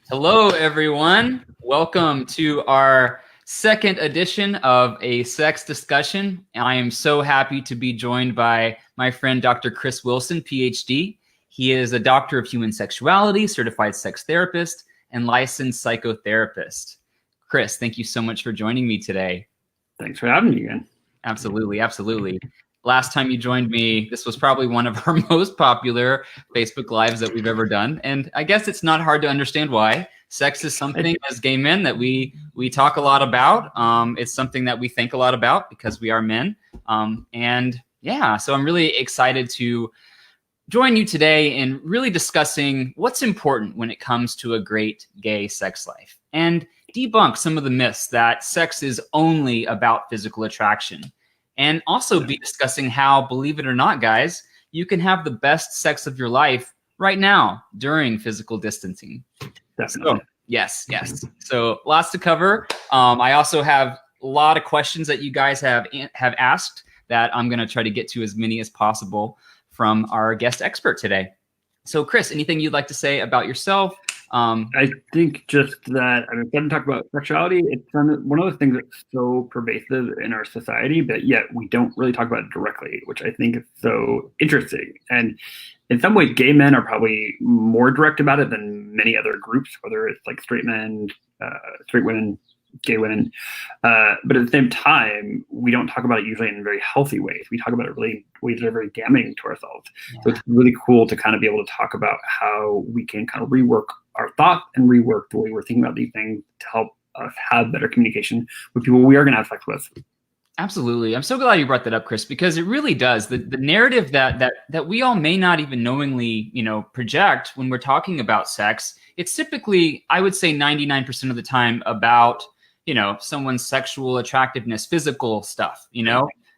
Hello, everyone. Welcome to our second edition of a sex discussion. I am so happy to be joined by my friend, Dr. Chris Wilson, PhD. He is a doctor of human sexuality, certified sex therapist, and licensed psychotherapist. Chris, thank you so much for joining me today. Thanks for having me again. Absolutely, absolutely. Last time you joined me, this was probably one of our most popular Facebook Lives that we've ever done. And I guess it's not hard to understand why. Sex is something as gay men that we talk a lot about. It's something that we think a lot about because we are men. And yeah, so I'm really excited to join you today in really discussing what's important when it comes to a great gay sex life and debunk some of the myths that sex is only about physical attraction. And also be discussing how, believe it or not, guys, you can have the best sex of your life right now during physical distancing. Definitely. So, yes. So lots to cover. I also have a lot of questions that you guys have asked that I'm going to try to get to as many as possible from our guest expert today. So, Chris, anything you'd like to say about yourself? I think just that, I'm going to talk about sexuality. It's one of those things that's so pervasive in our society, but yet we don't really talk about it directly, which I think is so interesting. And in some ways, gay men are probably more direct about it than many other groups, whether it's like straight men, straight women, gay women. But at the same time, we don't talk about it usually in very healthy ways. We talk about it really ways that are very damaging to ourselves. Yeah. So it's really cool to kind of be able to talk about how we can kind of rework our thoughts and rework the way we're thinking about these things to help us have better communication with people we are going to have sex with. Absolutely. I'm so glad you brought that up, Chris, because it really does. The narrative that we all may not even knowingly, project when we're talking about sex, it's typically, I would say 99% of the time about, someone's sexual attractiveness, physical stuff,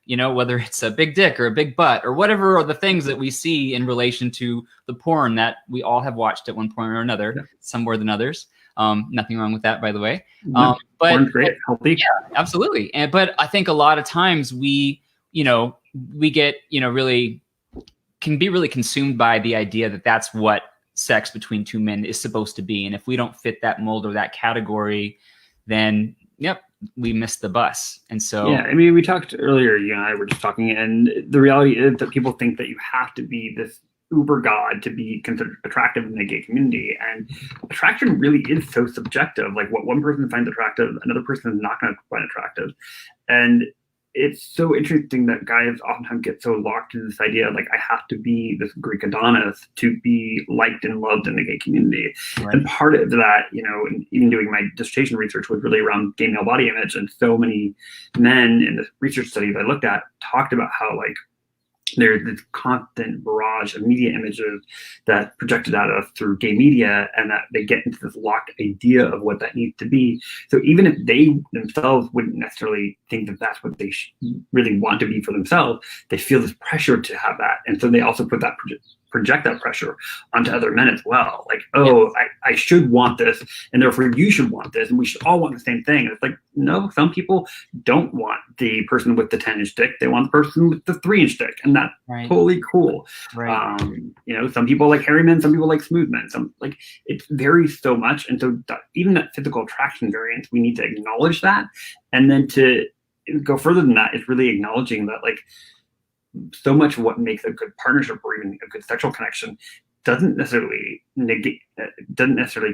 whether it's a big dick or a big butt or whatever are the things that we see in relation to the porn that we all have watched at one point or another, yeah. Some more than others. Nothing wrong with that, by the way. But porn's great, healthy. Yeah, absolutely. But I think a lot of times we get, really can be really consumed by the idea that that's what sex between two men is supposed to be. And if we don't fit that mold or that category, then yep, we missed the bus. And so yeah, I mean, we talked earlier, you and I were just talking, and the reality is that people think that you have to be this uber god to be considered attractive in the gay community, and attraction really is so subjective. Like what one person finds attractive, another person is not going to find attractive. And it's so interesting that guys oftentimes get so locked into this idea of like, I have to be this Greek Adonis to be liked and loved in the gay community. Right. And part of that, even doing my dissertation research was really around gay male body image. And so many men in the research studies I looked at talked about how like there's this constant barrage of media images that projected at us through gay media, and that they get into this locked idea of what that needs to be. So even if they themselves wouldn't necessarily think that that's what they really want to be for themselves, they feel this pressure to have that. And so they also project that pressure onto other men as well. Like, oh, yeah. I should want this, and therefore you should want this, and we should all want the same thing. And it's like, no, some people don't want the person with the 10-inch dick. They want the person with the 3-inch dick, and that's right. Totally cool. Right. Some people like hairy men, some people like smooth men. Some like it varies so much, and so even that physical attraction variance, we need to acknowledge that, and then to go further than that is really acknowledging that like so much of what makes a good partnership or even a good sexual connection doesn't necessarily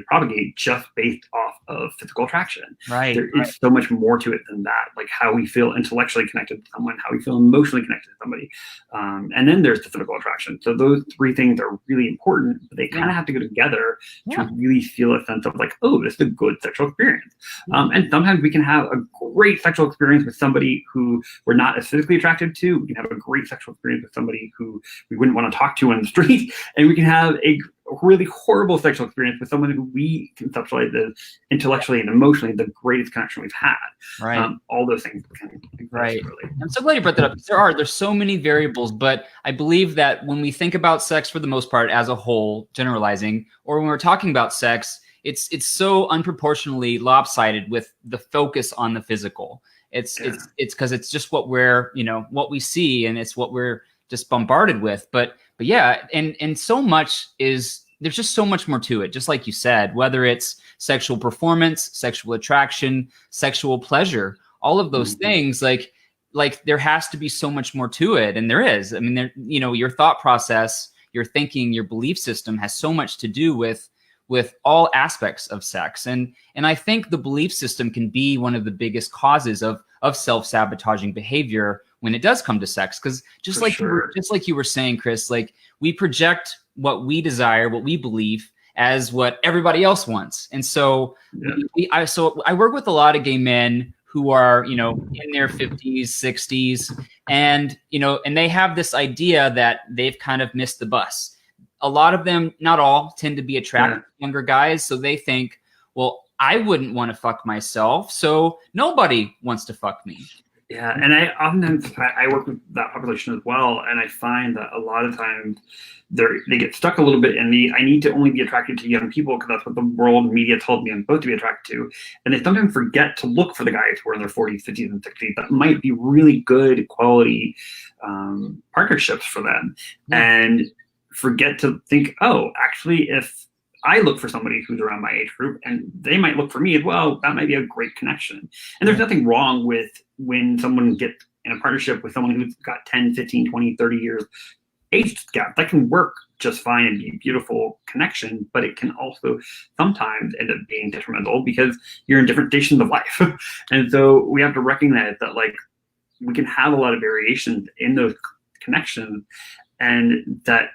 propagate just based off of physical attraction. Right. There is so much more to it than that, like how we feel intellectually connected to someone, how we feel emotionally connected to somebody. And then there's the physical attraction. So those three things are really important, but they kind of have to go together to really feel a sense of like, oh, this is a good sexual experience. And sometimes we can have a great sexual experience with somebody who we're not as physically attracted to. We can have a great sexual experience with somebody who we wouldn't want to talk to on the street. And we can have a really horrible sexual experience with someone who we conceptualize as intellectually and emotionally the greatest connection we've had. Right. All those things can right. Really. I'm so glad you brought that up. There's so many variables, but I believe that when we think about sex for the most part as a whole, generalizing, or when we're talking about sex, it's so unproportionally lopsided with the focus on the physical. It's because it's just what we're, what we see, and it's what we're just bombarded with. But yeah, and so much is there's just so much more to it. Just like you said, whether it's sexual performance, sexual attraction, sexual pleasure, all of those things, like there has to be so much more to it. And there is. I mean, there, you know, your thought process, your thinking, your belief system has so much to do with all aspects of sex. And I think the belief system can be one of the biggest causes of self-sabotaging behavior when it does come to sex. Because just like you were saying, Chris, like we project what we desire, what we believe, as what everybody else wants. And so I work with a lot of gay men who are, you know, in their 50s, 60s, and, you know, and they have this idea that they've kind of missed the bus. A lot of them, not all, tend to be attracted to younger guys. So they think, well, I wouldn't want to fuck myself, so nobody wants to fuck me. Yeah, and I oftentimes I work with that population as well, and I find that a lot of times they get stuck a little bit in the I need to only be attracted to young people because that's what the world media told me I'm supposed to be attracted to, and they sometimes forget to look for the guys who are in their 40s, 50s, and 60s that might be really good quality partnerships for them, and forget to think, oh, actually, if I look for somebody who's around my age group and they might look for me as well, that might be a great connection. And there's nothing wrong with when someone gets in a partnership with someone who's got 10, 15, 20, 30 years age gap. That can work just fine and be a beautiful connection, but it can also sometimes end up being detrimental because you're in different stations of life. And so we have to recognize that, like, we can have a lot of variations in those connections, and that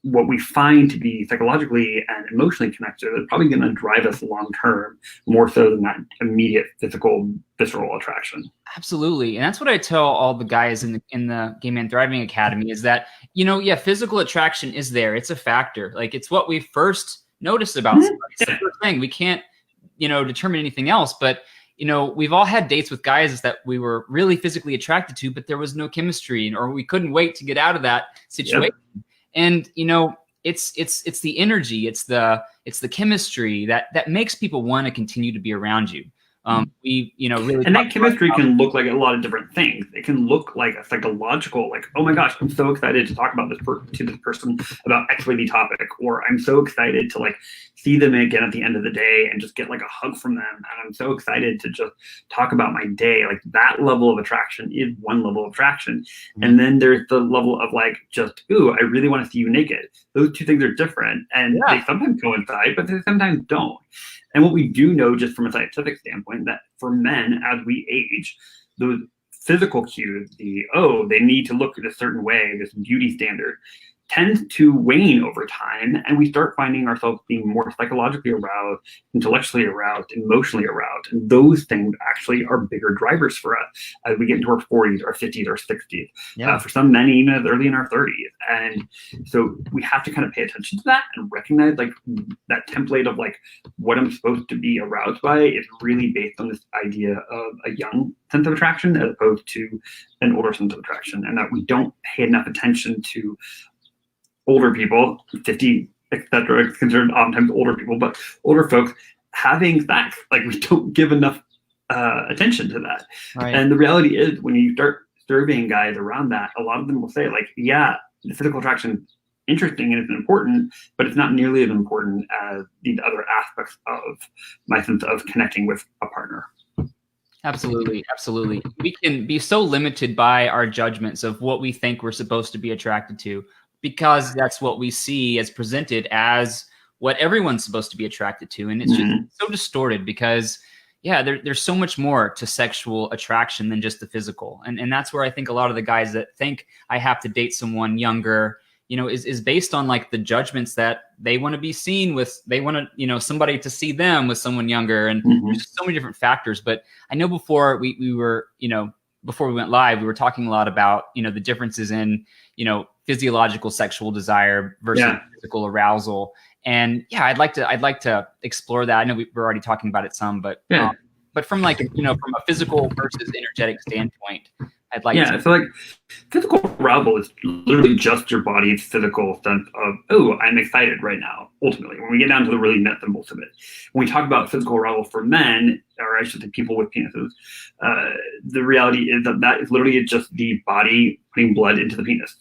what we find to be psychologically and emotionally connected is probably going to drive us long term, more so than that immediate physical, visceral attraction. Absolutely. And that's what I tell all the guys in the Gay Man Thriving Academy is that, you know, yeah, physical attraction is there. It's a factor. Like, it's what we first notice about somebody. It's the first thing. We can't, you know, determine anything else. But, you know, we've all had dates with guys that we were really physically attracted to, but there was no chemistry, or we couldn't wait to get out of that situation. And, you know, it's the energy, it's the chemistry that makes people want to continue to be around you. We, you know, really, and that chemistry can look like a lot of different things. It can look like a psychological, like, oh my gosh, I'm so excited to talk about this to this person about XYZ topic, or I'm so excited to like see them again at the end of the day and just get like a hug from them, and I'm so excited to just talk about my day. Like, that level of attraction is one level of attraction, and then there's the level of like just, ooh, I really want to see you naked. Those two things are different, and they sometimes coincide, but they sometimes don't. And what we do know, just from a scientific standpoint, that for men, as we age, those physical cues, they need to look a certain way, this beauty standard, tends to wane over time, and we start finding ourselves being more psychologically aroused, intellectually aroused, emotionally aroused. And those things actually are bigger drivers for us as we get into our 40s, our 50s, our 60s. For some men, even as early in our 30s. And so we have to kind of pay attention to that and recognize, like, that template of like what I'm supposed to be aroused by is really based on this idea of a young sense of attraction as opposed to an older sense of attraction, and that we don't pay enough attention to older people, 50, etc., it's considered oftentimes older people, but older folks having sex. Like, we don't give enough attention to that. Right. And the reality is, when you start surveying guys around that, a lot of them will say, like, yeah, the physical attraction is interesting and it's important, but it's not nearly as important as these other aspects of my sense of connecting with a partner. Absolutely. Absolutely. We can be so limited by our judgments of what we think we're supposed to be attracted to, because that's what we see as presented as what everyone's supposed to be attracted to. And it's just so distorted because, there's so much more to sexual attraction than just the physical. And that's where I think a lot of the guys that think I have to date someone younger, you know, is based on like the judgments that they want to be seen with. They want to, you know, somebody to see them with someone younger. And there's just so many different factors. But I know before we were, you know, before we went live, we were talking a lot about, you know, the differences in, you know, physiological sexual desire versus physical arousal. And I'd like to explore that. I know we're already talking about it some, but from like, you know, from a physical versus energetic standpoint, I'd like to. So like physical arousal is literally just your body's physical sense of, oh, I'm excited right now. Ultimately, when we get down to the really nuts and bolts of it, when we talk about physical arousal for men, or I should say people with penises, the reality is that is literally just the body putting blood into the penis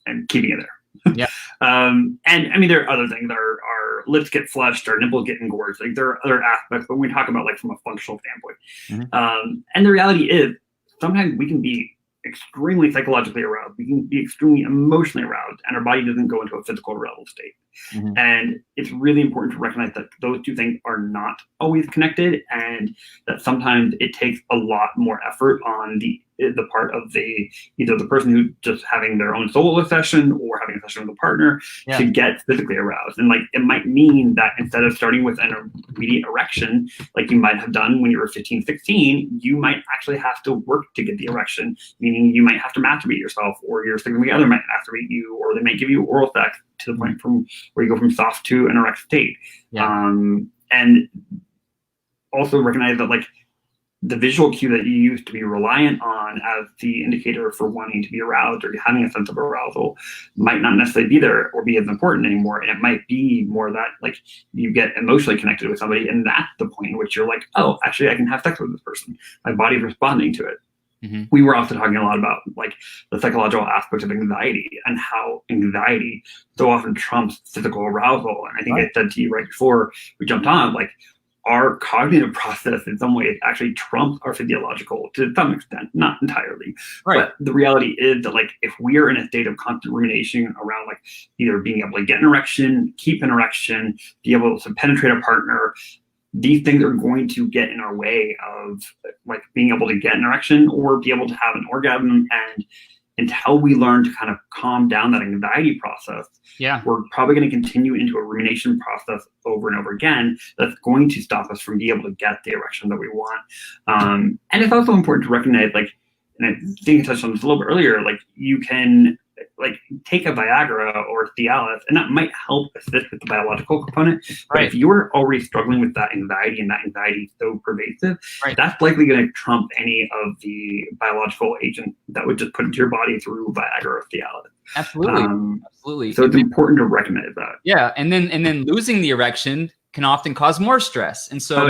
and keeping it there. Yeah. And I mean, there are other things. Our lips get flushed, our nipples get engorged. Like there are other aspects, but when we talk about like from a functional standpoint, and the reality is sometimes we can be extremely psychologically aroused. We can be extremely emotionally aroused, and our body doesn't go into a physical arousal state. And it's really important to recognize that those two things are not always connected, and that sometimes it takes a lot more effort on the part of either the person who's just having their own solo session or having a session with a partner to get physically aroused. And like it might mean that instead of starting with an immediate erection, like you might have done when you were 15, 16, you might actually have to work to get the erection, meaning you might have to masturbate yourself, or your significant other might masturbate you, or they might give you oral sex to the point from where you go from soft to an erect state. And also recognize that like the visual cue that you used to be reliant on as the indicator for wanting to be aroused or having a sense of arousal might not necessarily be there or be as important anymore. And it might be more that like you get emotionally connected with somebody, and that's the point in which you're like, oh, actually I can have sex with this person. My body's responding to it. We were also talking a lot about like the psychological aspect of anxiety and how anxiety so often trumps physical arousal. And I think I said to you right before we jumped on, like our cognitive process in some ways actually trumps our physiological to some extent, not entirely. But the reality is that like if we are in a state of constant rumination around like either being able to get an erection, keep an erection, be able to penetrate a partner, these things are going to get in our way of like being able to get an erection or be able to have an orgasm. And until we learn to kind of calm down that anxiety process, we're probably going to continue into a rumination process over and over again that's going to stop us from being able to get the erection that we want. And it's also important to recognize, like, and I think I touched on this a little bit earlier, like you can like take a Viagra or Cialis, and that might help assist with the biological component. But if you're already struggling with that anxiety and that anxiety is so pervasive, that's likely going to trump any of the biological agent that would just put into your body through Viagra or Cialis. Absolutely. So it's important to recognize that. Yeah, and then losing the erection can often cause more stress, and so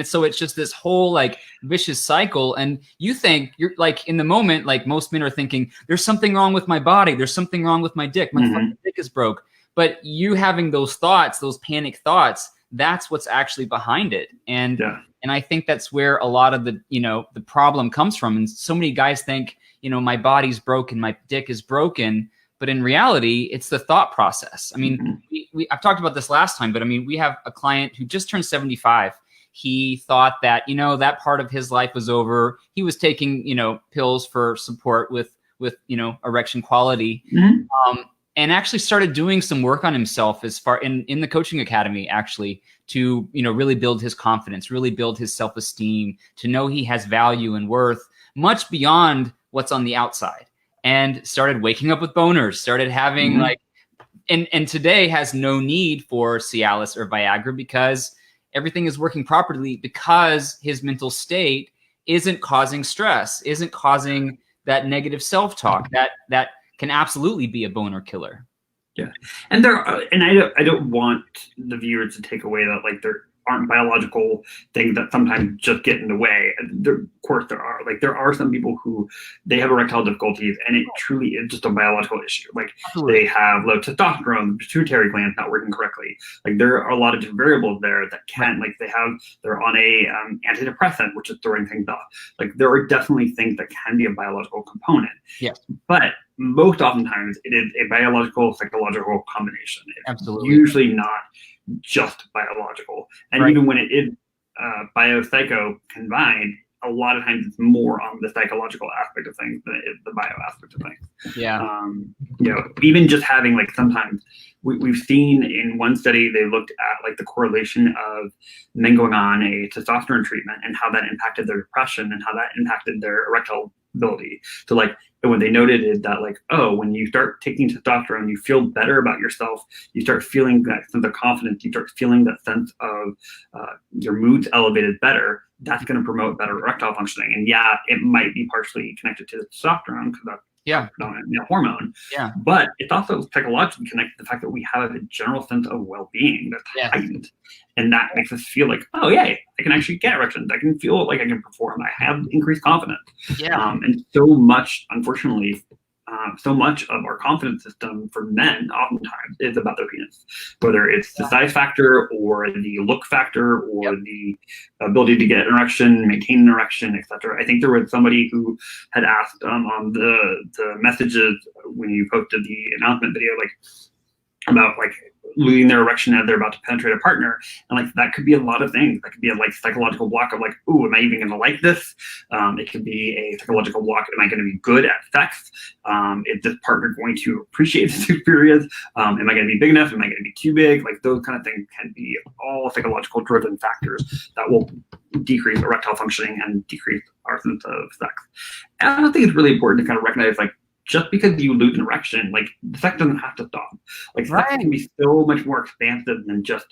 so it's just this whole like vicious cycle. And you think you're like in the moment, like most men are thinking, there's something wrong with my body, there's something wrong with my dick, my fucking dick is broke. But you having those thoughts, those panic thoughts, that's what's actually behind it. And I think that's where a lot of the the problem comes from. And so many guys think, my body's broken, my dick is broken. But in reality, it's the thought process. I mean, I've talked about this last time, but I mean, we have a client who just turned 75. He thought that, that part of his life was over. He was taking, pills for support with erection quality, and actually started doing some work on himself as far in the coaching academy, actually, to, really build his confidence, really build his self-esteem, to know he has value and worth much beyond what's on the outside. And started waking up with boners, started having and today has no need for Cialis or Viagra because everything is working properly, because his mental state isn't causing stress, isn't causing that negative self-talk that can absolutely be a boner killer. Yeah. And I don't want the viewers to take away that like there aren't biological things that sometimes just get in the way. Of course there are. Like there are some people who they have erectile difficulties and it truly is just a biological issue. Like they have low testosterone, the pituitary gland not working correctly. Like there are a lot of different variables there that can, like they're on a antidepressant, which is throwing things off. Like there are definitely things that can be a biological component. Yes. But most oftentimes it is a biological, psychological combination. It's usually not just biological. And even when it is biopsycho combined, a lot of times it's more on the psychological aspect of things than it is the bio aspect of things. Even just having like sometimes we've seen in one study, they looked at like the correlation of men going on a testosterone treatment and how that impacted their depression and how that impacted their erectile ability. So like what they noted is that like, oh, when you start taking testosterone, you feel better about yourself. You start feeling that sense of confidence. You start feeling that sense of your mood's elevated better. That's going to promote better erectile functioning. And it might be partially connected to the testosterone because that's hormone. Yeah. But it's also psychologically connected to the fact that we have a general sense of well-being that's heightened. And that makes us feel like, oh, yay, I can actually get erections. I can feel like I can perform. I have increased confidence. And so much, unfortunately, so much of our confidence system for men oftentimes is about their penis, whether it's the size factor or the look factor or the ability to get an erection, maintain an erection, etc. I think there was somebody who had asked on the messages when you posted the announcement video, like about like losing their erection as they're about to penetrate a partner, and like that could be a lot of things. That could be a like psychological block of like, ooh, am I even going to like this? It could be a psychological block. Am I going to be good at sex? Is this partner going to appreciate this experience? Am I going to be big enough? Am I going to be too big? Like those kind of things can be all psychological driven factors that will decrease erectile functioning and decrease our sense of sex. And I think it's really important to kind of recognize like, just because you lose an erection, like the sex doesn't have to stop. Like sex can be so much more expansive than just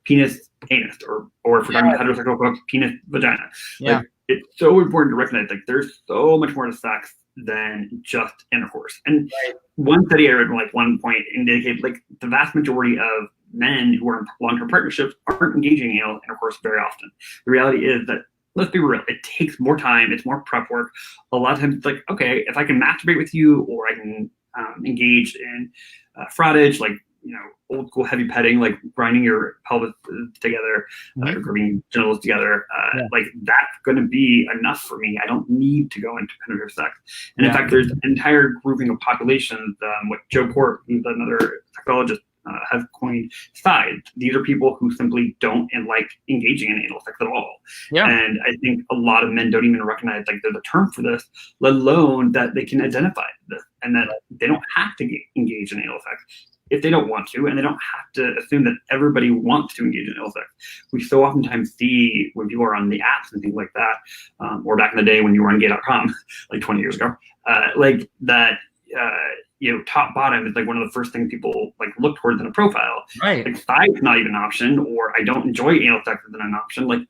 penis, anus, or if we're talking about heterosexual folks, penis, vagina. Like it's so important to recognize like there's so much more to sex than just intercourse. And one study I read like one point indicated like the vast majority of men who are in long-term partnerships aren't engaging in anal intercourse very often. The reality is that, let's be real, it takes more time, it's more prep work. A lot of times it's like, okay, if I can masturbate with you or I can engage in frottage, like, you know, old school heavy petting, like grinding your pelvis together, rubbing genitals together, like that's going to be enough for me. I don't need to go into penetrative sex. And in fact, there's an entire grouping of populations, what Joe Port, who's another psychologist, has coined sides. These are people who simply don't like engaging in anal sex at all. And I think a lot of men don't even recognize like there's a term for this, let alone that they can identify this and that they don't have to engage in anal sex if they don't want to, and they don't have to assume that everybody wants to engage in anal sex. We so oftentimes see when people are on the apps and things like that, or back in the day when you were on gay.com, like 20 years ago, like that, you know, top bottom is like one of the first things people like look towards in a profile. Like size is not even an option, or I don't enjoy anal sex isn't an option. Like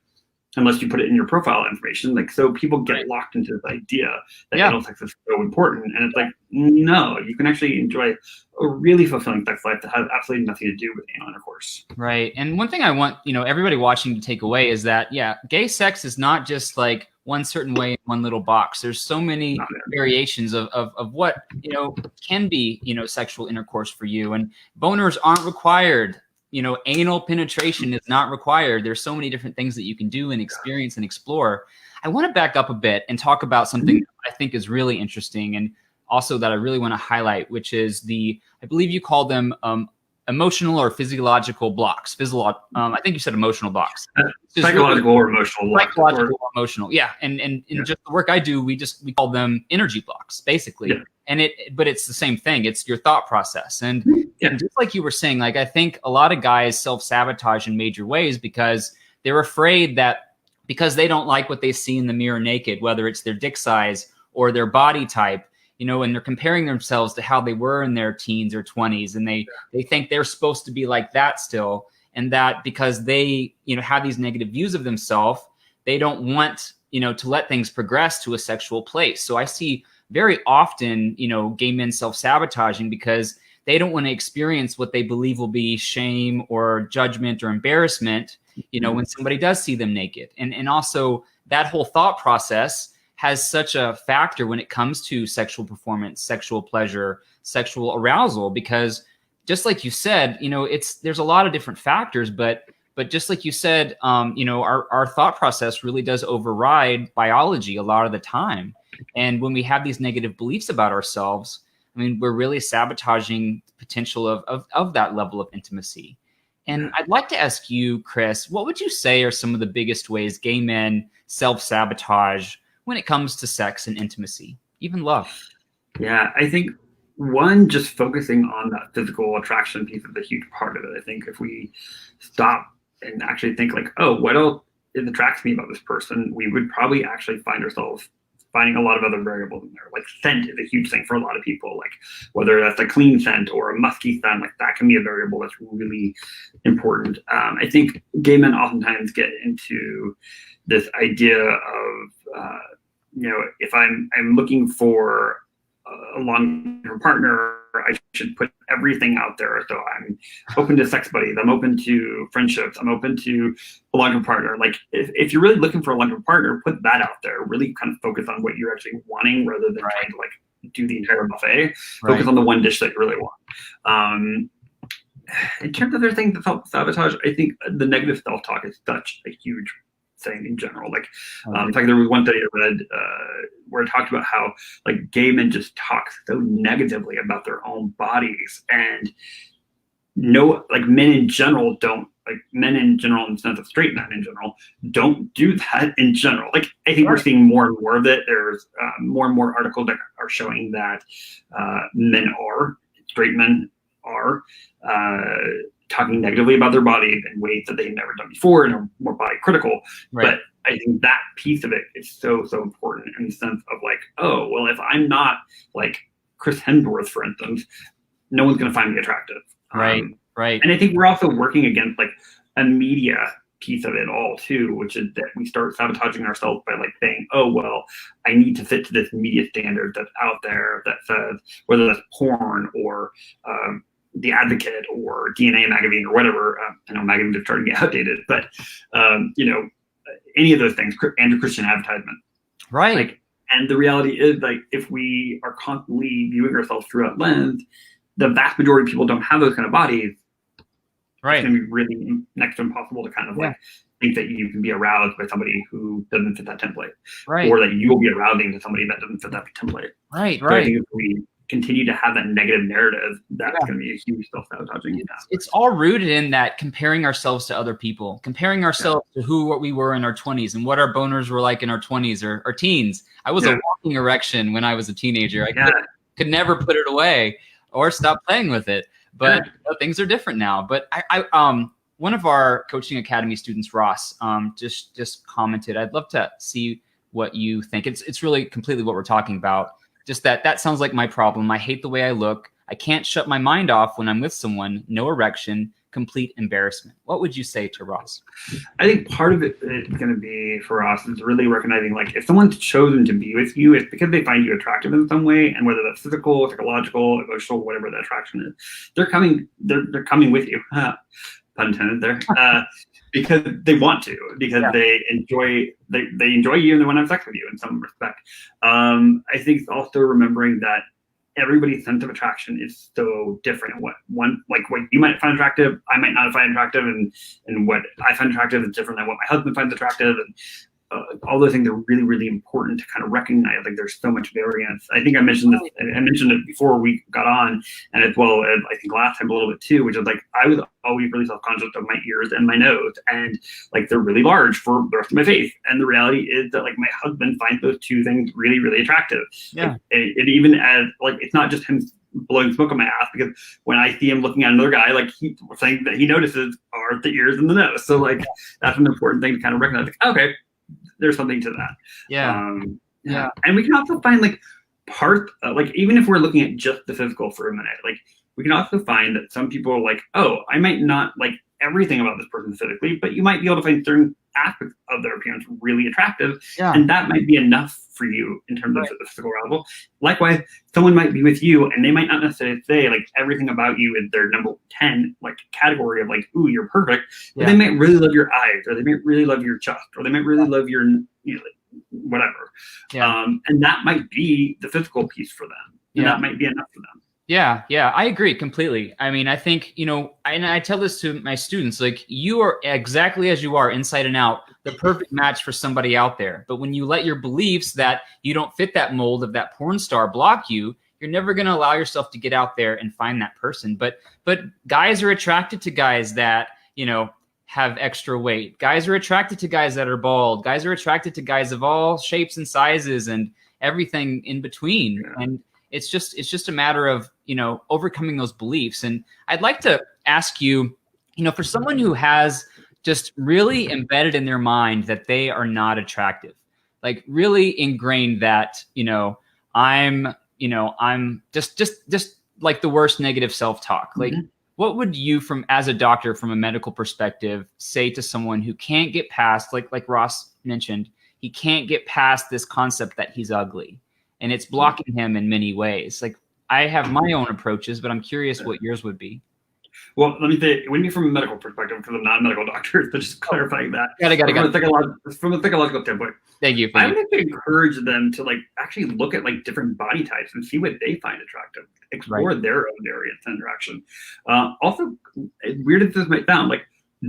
unless you put it in your profile information. Like so people get locked into this idea that anal sex is so important. And it's like, no, you can actually enjoy a really fulfilling sex life that has absolutely nothing to do with anal intercourse. Right. And one thing I want, you know, everybody watching to take away is that, gay sex is not just like one certain way in one little box. There's so many variations of what, you know, can be, you know, sexual intercourse for you. And boners aren't required. You know, anal penetration is not required. There's so many different things that you can do and experience and explore. I want to back up a bit and talk about something that I think is really interesting and also that I really want to highlight, which is I believe you call them emotional or physiological blocks. I think you said emotional blocks. Psychological or emotional blocks. Psychological or emotional, And in just the work I do, we call them energy blocks, basically. But it's the same thing. It's your thought process. And just like you were saying, like I think a lot of guys self-sabotage in major ways because they're afraid that because they don't like what they see in the mirror naked, whether it's their dick size or their body type, you know, and they're comparing themselves to how they were in their teens or 20s, and they think they're supposed to be like that still, and that because they, you know, have these negative views of themselves, they don't want, you know, to let things progress to a sexual place. So I see very often, you know, gay men self-sabotaging because they don't want to experience what they believe will be shame or judgment or embarrassment, you know, when somebody does see them naked. And also that whole thought process has such a factor when it comes to sexual performance, sexual pleasure, sexual arousal, because just like you said, you know, there's a lot of different factors, but just like you said, you know, our thought process really does override biology a lot of the time. And when we have these negative beliefs about ourselves, I mean, we're really sabotaging the potential of that level of intimacy. And I'd like to ask you, Chris, what would you say are some of the biggest ways gay men self-sabotage when it comes to sex and intimacy, even love? Yeah, I think one, just focusing on that physical attraction piece is a huge part of it. I think if we stop and actually think like, oh, what else attracts me about this person, we would probably actually find ourselves finding a lot of other variables in there. Like scent is a huge thing for a lot of people, like whether that's a clean scent or a musky scent, like that can be a variable that's really important. I think gay men oftentimes get into this idea of, you know, if I'm looking for a long-term partner, I should put everything out there. So I'm open to sex buddies, I'm open to friendships, I'm open to a long-term partner. Like if you're really looking for a long-term partner, put that out there. Really kind of focus on what you're actually wanting rather than trying to like do the entire buffet. Right. Focus on the one dish that you really want. In terms of other things that self-sabotage, I think the negative self-talk is such a huge thing in general. Like, in fact, there was one study I read where it talked about how like gay men just talk so negatively about their own bodies, and like men in general don't, like men in general in the sense of straight men in general don't do that in general. Like I think we're seeing more and more of it. There's more and more articles that are showing that straight men are talking negatively about their body in ways that they've never done before and are more body critical. Right. But I think that piece of it is so important in the sense of like, oh, well, if I'm not like Chris Hemsworth, for instance, no one's going to find me attractive. Right. And I think we're also working against like a media piece of it all too, which is that we start sabotaging ourselves by like saying, oh, well, I need to fit to this media standard that's out there that says, whether that's porn or The Advocate or DNA magazine or whatever. I know magazines are starting to get outdated, but any of those things, Andrew Christian advertisement. Right. Like, and the reality is, like, if we are constantly viewing ourselves through that lens, the vast majority of people don't have those kind of bodies. Right. It's going to be really next to impossible to kind of like think that you can be aroused by somebody who doesn't fit that template. Right. Or that you will be arousing to somebody that doesn't fit that template. Right. So I think if we continue to have that negative narrative, that's going to be a huge self-sabotaging. It's all rooted in that comparing ourselves to other people, comparing ourselves to what we were in our 20s and what our boners were like in our 20s or teens. I was a walking erection when I was a teenager. I could never put it away or stop playing with it. But things are different now. But I one of our coaching academy students, Ross, just commented, I'd love to see what you think. It's really completely what we're talking about. Just that sounds like my problem. I hate the way I look. I can't shut my mind off when I'm with someone. No erection, complete embarrassment. What would you say to Ross? I think part of it is going to be for us is really recognizing, like, if someone's chosen to be with you, it's because they find you attractive in some way, and whether that's physical, psychological, emotional, whatever the attraction is, they're coming with you. Pun intended there. Because they want to, because they enjoy you and they want to have sex with you in some respect. I think it's also remembering that everybody's sense of attraction is so different. What you might find attractive, I might not find attractive, and what I find attractive is different than what my husband finds attractive, and all those things are really, really important to kind of recognize. Like, there's so much variance. I think I mentioned this. I mentioned it before we got on, and as well as I think last time a little bit too, which is like I was always really self-conscious of my ears and my nose, and like they're really large for the rest of my face. And the reality is that like my husband finds those two things really, really attractive. Yeah. Like, it even as like it's not just him blowing smoke on my ass, because when I see him looking at another guy, like he's saying that he notices are the ears and the nose. So like that's an important thing to kind of recognize. Like, okay, there's something to that. And we can also find like like even if we're looking at just the physical for a minute, like we can also find that some people are like, oh, I might not like everything about this person physically, but you might be able to find certain aspects of their appearance really attractive. And that might be enough for you in terms of the physical level. Likewise, someone might be with you and they might not necessarily say like everything about you is their number 10 like category of like, ooh, you're perfect. But they might really love your eyes, or they might really love your chest, or they might really love your, whatever. And that might be the physical piece for them. And that might be enough for them. Yeah, I agree completely. I mean, I think, and I tell this to my students, like, you are exactly as you are, inside and out, the perfect match for somebody out there. But when you let your beliefs that you don't fit that mold of that porn star block you, you're never going to allow yourself to get out there and find that person. But guys are attracted to guys that, have extra weight. Guys are attracted to guys that are bald. Guys are attracted to guys of all shapes and sizes and everything in between. And it's just a matter of, overcoming those beliefs. And I'd like to ask you, for someone who has just really embedded in their mind that they are not attractive, like really ingrained that, I'm just like the worst negative self-talk. Like, what would you, as a doctor, from a medical perspective, say to someone who can't get past, like Ross mentioned, he can't get past this concept that he's ugly, and it's blocking him in many ways? Like, I have my own approaches, but I'm curious what yours would be. Well, let me say, it wouldn't be from a medical perspective because I'm not a medical doctor, but just clarifying that. Got it. From a psychological standpoint, Thank you. I would actually encourage them to like actually look at like different body types and see what they find attractive, explore their own areas of interaction. Also, weird as this might sound, like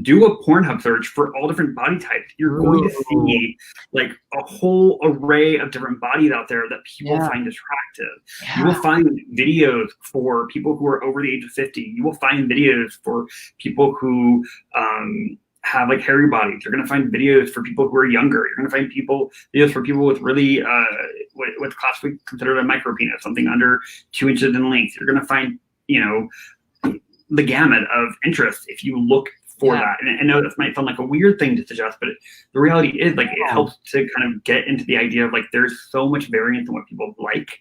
do a Pornhub search for all different body types. You're going to see like a whole array of different bodies out there that people find attractive. You will find videos for people who are over the age of 50. You will find videos for people who have like hairy bodies. You're going to find videos for people who are younger. You're going to find videos for people with really what's classically considered a micro penis, something under 2 inches in length. You're going to find, you know, the gamut of interests if you look for that. And I know that might sound like a weird thing to suggest, but the reality is like it helps to kind of get into the idea of like there's so much variance in what people like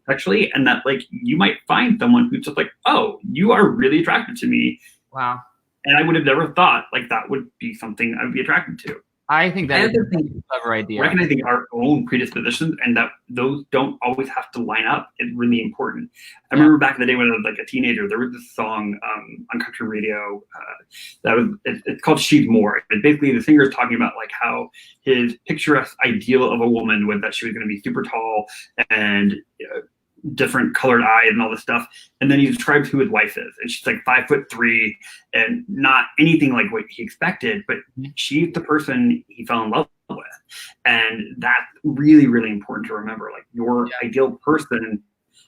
sexually, and that like you might find someone who's just like, oh, you are really attracted to me. Wow. And I would have never thought like that would be something I would be attracted to. I think that is a clever idea. Recognizing our own predispositions and that those don't always have to line up is really important. I remember back in the day when I was like a teenager, there was this song on country radio it's called "She's More." And basically, the singer is talking about like how his picturesque ideal of a woman was that she was going to be super tall and different colored eyes and all this stuff, and then he describes who his wife is, and she's like 5'3" and not anything like what he expected, but she's the person he fell in love with. And that's really, really important to remember. Like your ideal person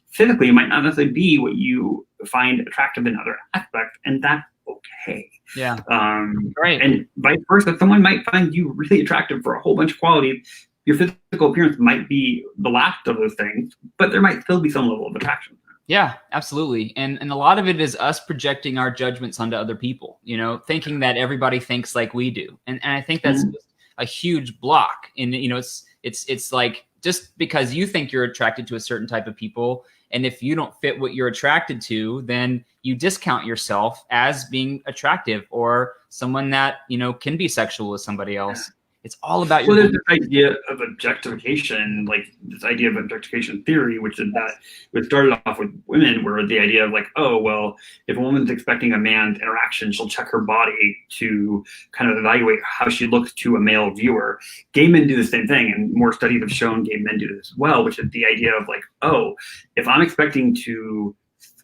physically might not necessarily be what you find attractive in other aspects, and that's okay. And vice versa, someone might find you really attractive for a whole bunch of qualities. Your physical appearance might be the last of those things, but there might still be some level of attraction. Yeah, absolutely. And a lot of it is us projecting our judgments onto other people, you know, thinking that everybody thinks like we do. And I think that's just a huge block. And, you know, it's like just because you think you're attracted to a certain type of people, and if you don't fit what you're attracted to, then you discount yourself as being attractive or someone that, you know, can be sexual with somebody else. It's all about your. Well, there's this idea of objectification, like this idea of objectification theory, which is that it started off with women, where the idea of like, oh, well, if a woman's expecting a man's interaction, she'll check her body to kind of evaluate how she looks to a male viewer. Gay men do the same thing, and more studies have shown gay men do this as well, which is the idea of like, oh, if I'm expecting to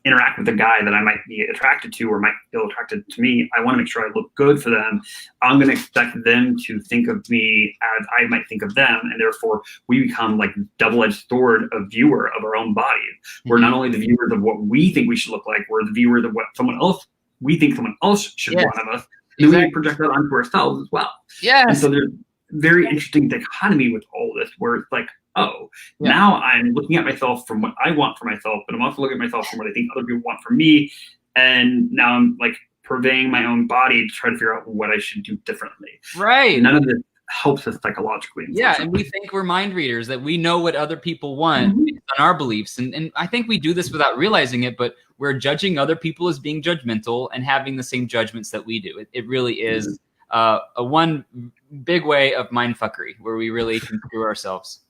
interact with a guy that I might be attracted to or might feel attracted to me, I want to make sure I look good for them. I'm going to expect them to think of me as I might think of them, and therefore we become like double-edged sword of viewer of our own bodies. We're not only the viewers of what we think we should look like, we're the viewers of what we think someone else should want of us, and then we project that onto ourselves as well. And so there's very interesting dichotomy with all this, where it's like, oh, now I'm looking at myself from what I want for myself, but I'm also looking at myself from what I think other people want from me. And now I'm like purveying my own body to try to figure out what I should do differently. None of this helps us psychologically. And we think we're mind readers, that we know what other people want based on our beliefs. And I think we do this without realizing it, but we're judging other people as being judgmental and having the same judgments that we do. It really is a one big way of mindfuckery where we really can screw ourselves.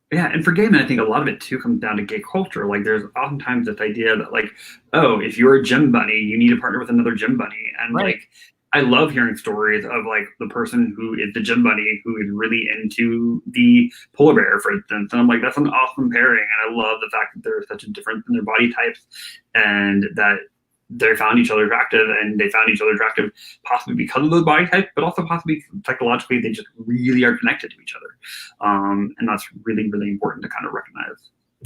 Yeah, and for gay men, I think a lot of it too comes down to gay culture. Like there's oftentimes this idea that like, oh, if you're a gym bunny, you need to partner with another gym bunny. And like, I love hearing stories of like the person who is the gym bunny who is really into the polar bear, for instance. And I'm like, that's an awesome pairing. And I love the fact that there's such a difference in their body types, and that they found each other attractive, and they found each other attractive possibly because of those body types, but also possibly psychologically they just really are connected to each other. And that's really, really important to kind of recognize.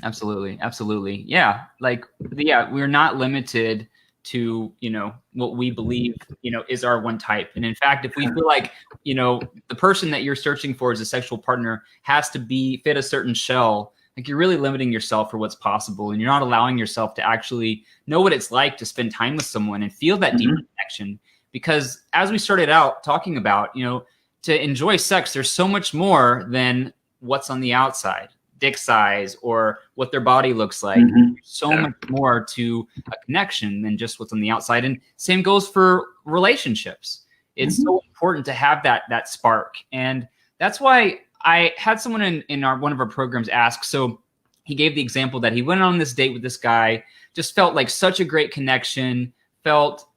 Absolutely. Yeah. Like, we're not limited to, you know, what we believe, you know, is our one type. And in fact, if we feel like, you know, the person that you're searching for as a sexual partner has to fit a certain shell, like you're really limiting yourself for what's possible, and you're not allowing yourself to actually know what it's like to spend time with someone and feel that deep connection. Because as we started out talking about, you know, to enjoy sex, there's so much more than what's on the outside, dick size or what their body looks like. So much more to a connection than just what's on the outside. And same goes for relationships. It's so important to have that spark. And that's why I had someone in one of our programs ask, so he gave the example that he went on this date with this guy, just felt like such a great connection, felt,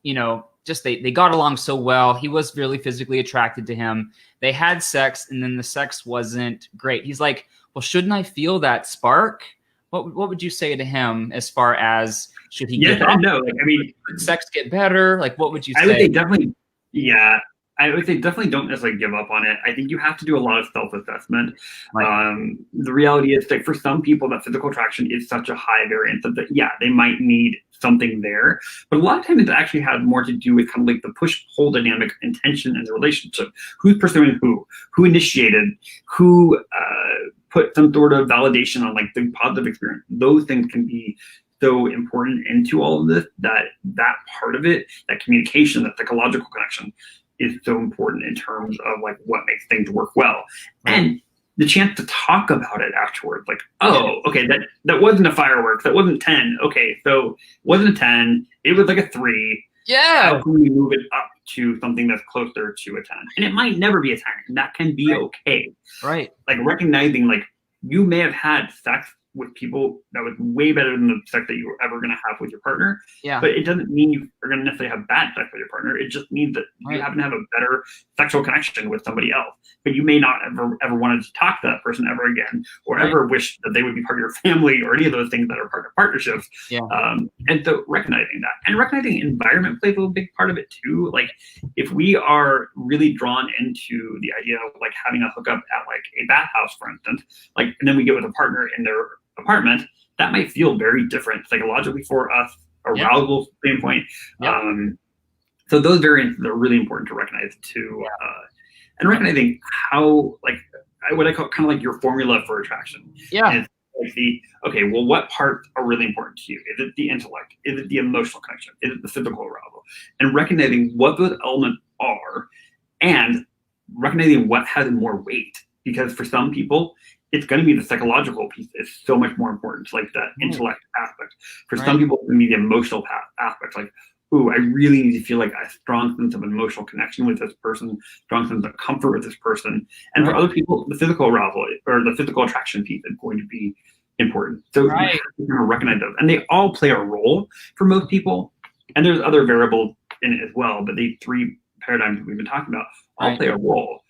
just they got along so well. He was really physically attracted to him. They had sex, and then the sex wasn't great. He's like, well, shouldn't I feel that spark? What would you say to him as far as should he Yes give and up? no. Like, I mean, Could sex get better? Like, what would you say? I would say definitely, yeah. I would say definitely don't necessarily give up on it. I think you have to do a lot of self-assessment. Right. The reality is that for some people, that physical attraction is such a high variance that, yeah, they might need something there. But a lot of times it actually has more to do with kind of like the push-pull dynamic and tension in the relationship. Who's pursuing who initiated, who put some sort of validation on like the positive experience. Those things can be so important into all of this, that part of it, that communication, that psychological connection is so important in terms of like what makes things work well. Right. And the chance to talk about it afterwards, like, oh, okay, that wasn't a fireworks, that wasn't 10. Okay, so it wasn't a 10, it was like a 3. Yeah. How can we move it up to something that's closer to a 10? And it might never be a 10, and that can be okay. Right. Like recognizing like you may have had sex with people that was way better than the sex that you were ever going to have with your partner. Yeah. But it doesn't mean you are going to necessarily have bad sex with your partner. It just means that you happen to have a better sexual connection with somebody else. But you may not ever wanted to talk to that person ever again, or ever wish that they would be part of your family, or any of those things that are part of partnerships. Yeah. And so recognizing that, and recognizing environment plays a big part of it too. Like if we are really drawn into the idea of like having a hookup at like a bathhouse, for instance, like, and then we get with a partner in their apartment, that might feel very different psychologically for us, arousal standpoint. So those variants are really important to recognize too, and recognizing how, like, what I call kind of like your formula for attraction. Yeah. Like okay, well, what parts are really important to you? Is it the intellect? Is it the emotional connection? Is it the physical arousal? And recognizing what those elements are, and recognizing what has more weight. Because for some people, it's going to be the psychological piece is so much more important, like that intellect aspect. For some people, it's going to be the emotional aspect, like, ooh, I really need to feel like a strong sense of emotional connection with this person, strong sense of comfort with this person. And for other people, the physical arousal or the physical attraction piece is going to be important. So you have to kind of recognize those. And they all play a role for most people. And there's other variables in it as well, but these 3 paradigms that we've been talking about all play a role.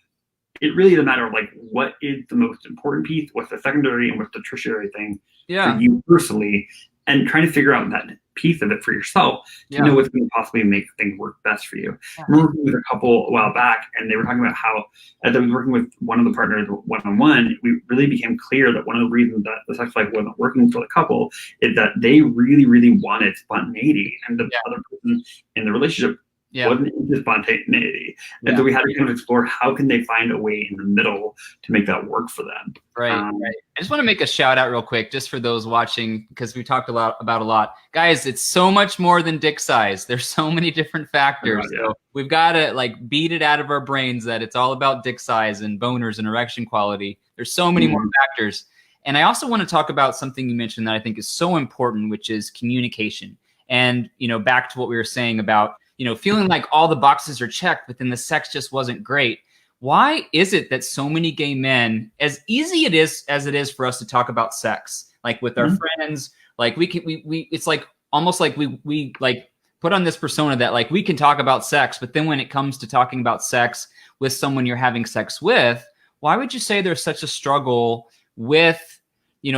It really is a matter of like, what is the most important piece, what's the secondary, and what's the tertiary thing for you personally, and trying to figure out that piece of it for yourself to know what's going to possibly make things work best for you. I remember working with a couple a while back, and they were talking about how, as I was working with one of the partners one-on-one, we really became clear that one of the reasons that the sex life wasn't working for the couple is that they really, really wanted spontaneity, and the other person in the relationship wasn't into spontaneity. And so we had to kind of explore how can they find a way in the middle to make that work for them. Right. I just want to make a shout out real quick, just for those watching, because we talked about a lot. Guys, it's so much more than dick size. There's so many different factors. So we've got to like beat it out of our brains that it's all about dick size and boners and erection quality. There's so many more factors. And I also want to talk about something you mentioned that I think is so important, which is communication. And, back to what we were saying about, feeling like all the boxes are checked, but then the sex just wasn't great. Why is it that so many gay men, as easy as it is for us to talk about sex, like with our friends, like it's like almost like we like put on this persona that like we can talk about sex, but then when it comes to talking about sex with someone you're having sex with, why would you say there's such a struggle with,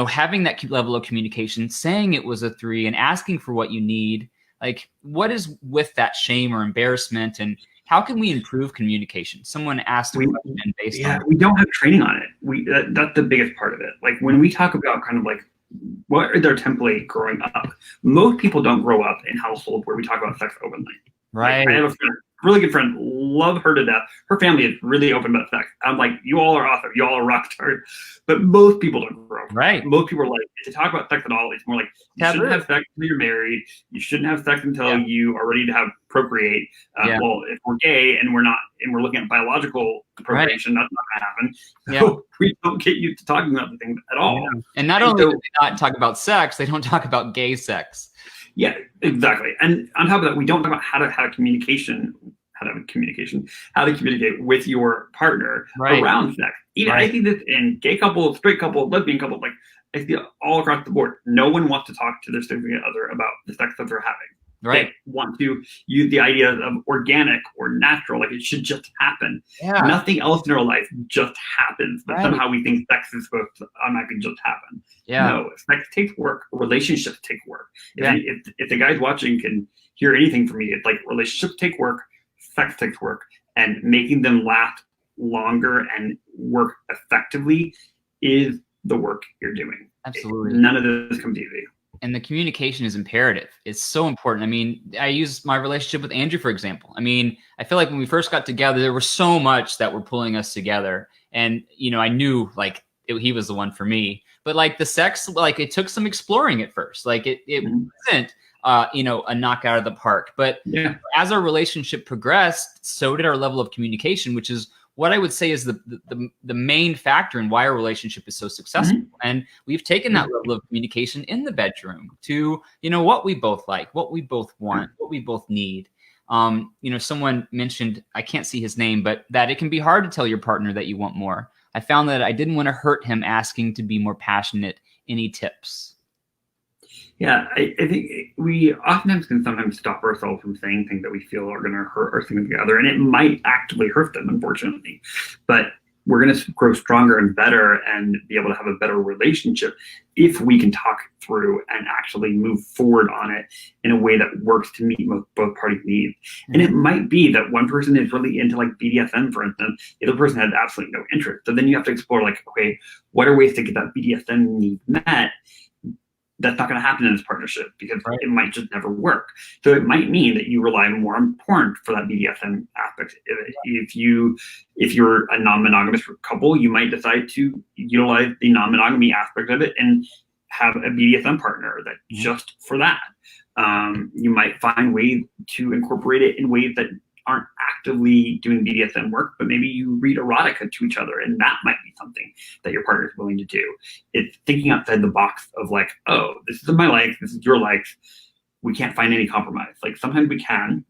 having that level of communication, saying it was a 3 and asking for what you need? Like, what is with that shame or embarrassment, and how can we improve communication? Someone asked a question based on we don't have training on it. That's the biggest part of it. Like when we talk about kind of like what is their template growing up, most people don't grow up in households where we talk about sex openly. Right. Like, I have a friend, really good friend, love her to death. Her family is really open about sex. I'm like, you all are awesome. You all are rock stars. But most people don't grow up. Right. Most people are like, to talk about sex at all, it's more like, you shouldn't have sex until you're married. You shouldn't have sex until you are ready to have procreate. Well, if we're gay and we're looking at biological procreation, that's not going to happen. So we don't get used to talking about the things at all. And not only do they not talk about sex, they don't talk about gay sex. Yeah, exactly. And on top of that, we don't talk about how to communicate with your partner around sex. Even I see this in gay couples, straight couples, lesbian couples, like I see it all across the board. No one wants to talk to their significant other about the sex that they're having. Right. that want to use the idea of organic or natural, like it should just happen. Yeah. Nothing else in our life just happens, but Right. somehow we think sex is supposed to automatically just happen. Yeah. No, sex takes work. Relationships take work. Yeah. If the guys watching can hear anything from me, it's like relationships take work, sex takes work, and making them last longer and work effectively is the work you're doing. Absolutely. None of this comes easy. And the communication is imperative. It's so important. I mean, I use my relationship with Andrew, for example. I mean, I feel like when we first got together, there was so much that were pulling us together. And, you know, I knew like he was the one for me. But like the sex, like it took some exploring at first. Like it wasn't, you know, a knockout of the park. But as our relationship progressed, so did our level of communication, which is what I would say is the main factor in why our relationship is so successful. And we've taken that level of communication in the bedroom to, you know, what we both like, what we both want, what we both need. You know, someone mentioned, I can't see his name, but that it can be hard to tell your partner that you want more. I found that I didn't want to hurt him asking to be more passionate. Any tips? Yeah, I think we oftentimes can sometimes stop ourselves from saying things that we feel are going to hurt our significant other, and it might actively hurt them, unfortunately. But we're going to grow stronger and better and be able to have a better relationship if we can talk through and actually move forward on it in a way that works to meet both parties' needs. And it might be that one person is really into like BDSM, for instance, the other person has absolutely no interest. So then you have to explore like, okay, what are ways to get that BDSM need met? That's not going to happen in this partnership because it might just never work. So it might mean that you rely more on porn for that BDSM aspect. If you're a non-monogamous couple, you might decide to utilize the non-monogamy aspect of it and have a BDSM partner that just for that. You might find ways to incorporate it in ways that aren't actively doing BDSM work, but maybe you read erotica to each other, and that might be something that your partner is willing to do. It's thinking outside the box of like, oh, this is my life, this is your life. We can't find any compromise. Like sometimes we can,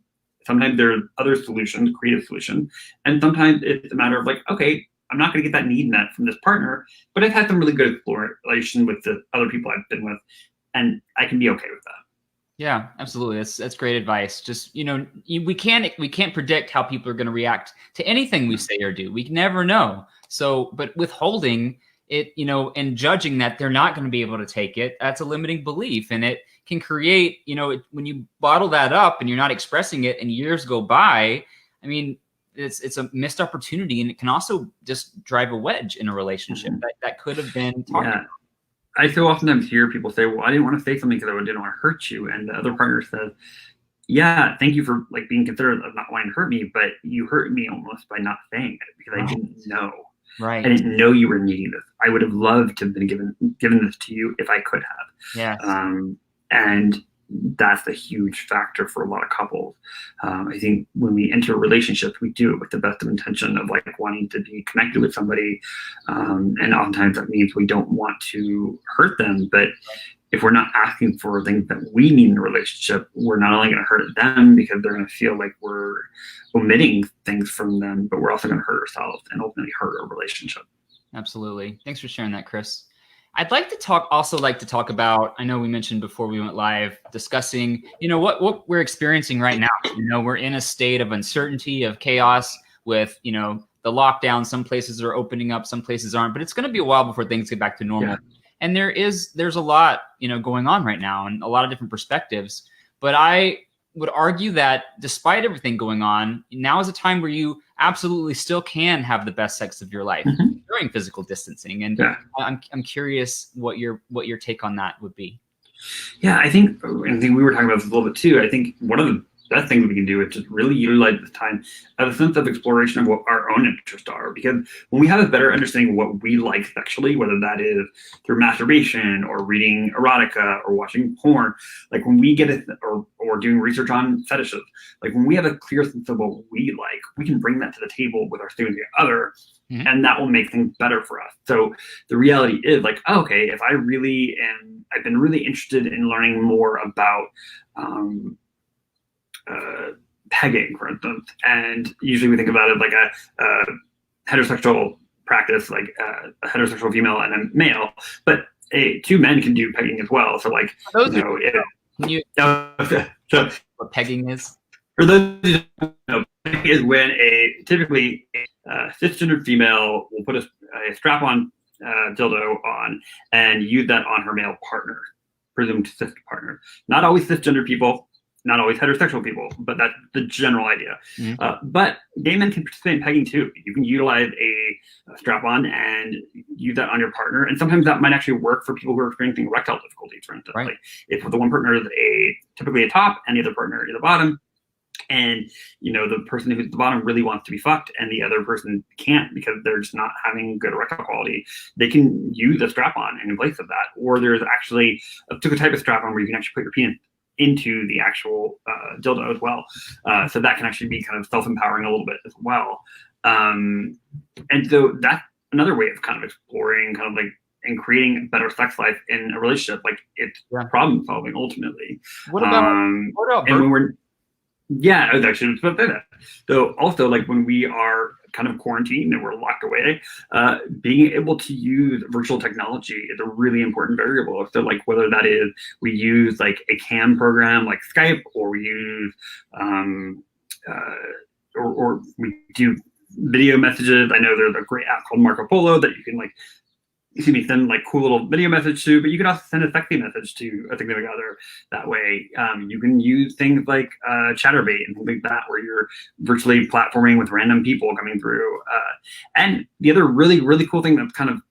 sometimes there are other solutions, creative solutions, and sometimes it's a matter of like, okay, I'm not going to get that need met from this partner, but I've had some really good exploration with the other people I've been with, and I can be okay with that. Yeah, absolutely. That's great advice. Just, you know, we can't predict how people are going to react to anything we say or do. We never know. So, but withholding it, you know, and judging that they're not going to be able to take it, that's a limiting belief. And it can create, you know, when you bottle that up and you're not expressing it and years go by, I mean, it's a missed opportunity, and it can also just drive a wedge in a relationship that could have been talked about. I so oftentimes hear people say, well, I didn't want to say something because I didn't want to hurt you. And the other partner says, yeah, thank you for like being considerate of not wanting to hurt me, but you hurt me almost by not saying it because I didn't know. Right. I didn't know you were needing this. I would have loved to have been given this to you if I could have. Yes. And that's a huge factor for a lot of couples. I think when we enter relationships, we do it with the best of intention of like wanting to be connected with somebody. And oftentimes that means we don't want to hurt them. But if we're not asking for things that we need in a relationship, we're not only going to hurt them because they're going to feel like we're omitting things from them, but we're also going to hurt ourselves and ultimately hurt our relationship. Absolutely. Thanks for sharing that, Chris. I'd like to talk about, I know we mentioned before we went live, discussing, you know, what we're experiencing right now. You know, we're in a state of uncertainty, of chaos with, you know, the lockdown. Some places are opening up, some places aren't, but it's going to be a while before things get back to normal. Yeah. And there's a lot, you know, going on right now and a lot of different perspectives. But I would argue that despite everything going on, now is a time where you absolutely still can have the best sex of your life during physical distancing. And I'm curious what your take on that would be. Yeah, I think we were talking about this a little bit too. I think one of the best things we can do is just really utilize this time as a sense of exploration of what our own interests are. Because when we have a better understanding of what we like sexually, whether that is through masturbation or reading erotica or watching porn, like when we get it or doing research on fetishes, like when we have a clear sense of what we like, we can bring that to the table with our significant other, and that will make things better for us. So the reality is like, okay, if I've been really interested in learning more about pegging, for instance, and usually we think about it like a heterosexual practice, like a heterosexual female and a male, but two men can do pegging as well. So like, you know, Can you So what pegging is? for those who don't know, is when typically a cisgender female will put a strap-on dildo on and use that on her male partner, presumed cis partner. Not always cisgender people, not always heterosexual people, but that's the general idea. But gay men can participate in pegging too. You can utilize a strap-on and use that on your partner, and sometimes that might actually work for people who are experiencing erectile difficulties, for instance. Right. Like if the one partner is typically a top and the other partner is a bottom, and the person who's at the bottom really wants to be fucked and the other person can't because they're just not having good erectile quality, they can use a strap-on in place of that. Or there's actually a particular type of strap-on where you can actually put your penis into the actual dildo as well. So that can actually be kind of self-empowering a little bit as well. And so that's another way of kind of exploring kind of like and creating a better sex life in a relationship. Like it's problem solving ultimately. What about and when we're I was actually supposed to say that. So also, like when we are kind of quarantined and we're locked away, being able to use virtual technology is a really important variable. So like whether that is we use like a cam program like Skype, or we use or we do video messages. I know there's a great app called Marco Polo that you can like send like cool little video message to, but you can also send a sexy message to a significant other that way. You can use things like Chatterbait and things like that, where you're virtually platforming with random people coming through. And the other really, really cool thing that's kind of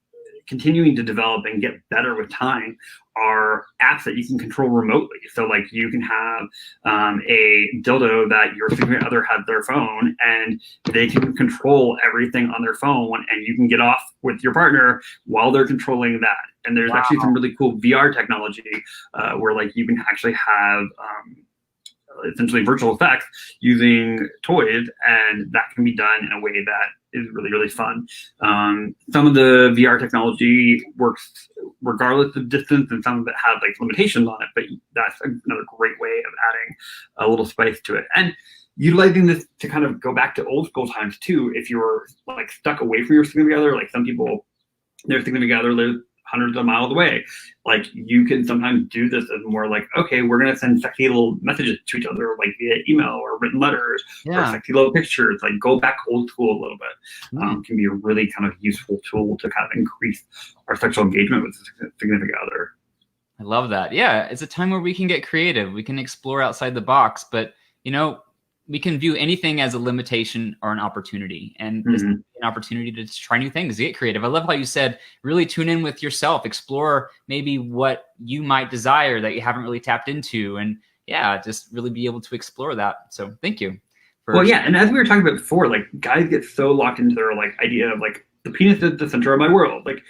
continuing to develop and get better with time are apps that you can control remotely. So like you can have a dildo that your significant other has their phone, and they can control everything on their phone, and you can get off with your partner while they're controlling that. And there's actually some really cool VR technology where like you can actually have essentially virtual sex using toys, and that can be done in a way that is really, really fun. Some of the VR technology works regardless of distance, and some of it has like limitations on it, but that's another great way of adding a little spice to it. And utilizing this to kind of go back to old school times too, if you're like stuck away from your significant other, like some people, their significant other lives hundreds of miles away. Like you can sometimes do this as more like, okay, we're gonna send sexy little messages to each other, like via email or written letters or sexy little pictures. Like go back old school a little bit. Can be a really kind of useful tool to kind of increase our sexual engagement with a significant other. I love that. Yeah, it's a time where we can get creative. We can explore outside the box, but we can view anything as a limitation or an opportunity. And this is an opportunity to just try new things, to get creative. I love how you said, really tune in with yourself, explore maybe what you might desire that you haven't really tapped into. And just really be able to explore that. So thank you. And as we were talking about before, like guys get so locked into their like idea of like the penis is the center of my world. Like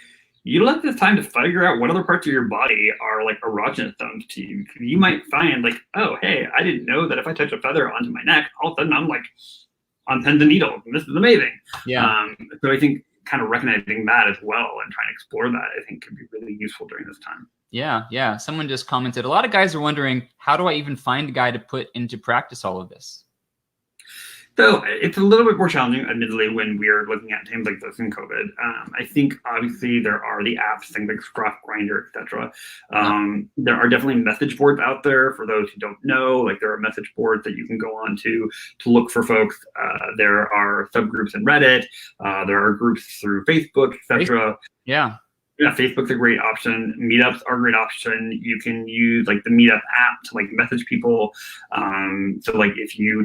you let this time to figure out what other parts of your body are like erogenous zones to you. You might find like, oh, hey, I didn't know that if I touch a feather onto my neck, all of a sudden I'm like on pins and needles, and this is amazing. So I think kind of recognizing that as well and trying to explore that, I think could be really useful during this time. Yeah. Someone just commented, a lot of guys are wondering, how do I even find a guy to put into practice all of this? So it's a little bit more challenging, admittedly, when we're looking at times like this in COVID. I think obviously there are the apps, things like Scruff, Grindr, etc. There are definitely message boards out there for those who don't know. Like there are message boards that you can go on to look for folks. There are subgroups in Reddit. There are groups through Facebook, etc. Yeah, Facebook's a great option. Meetups are a great option. You can use like the Meetup app to like message people. So like if you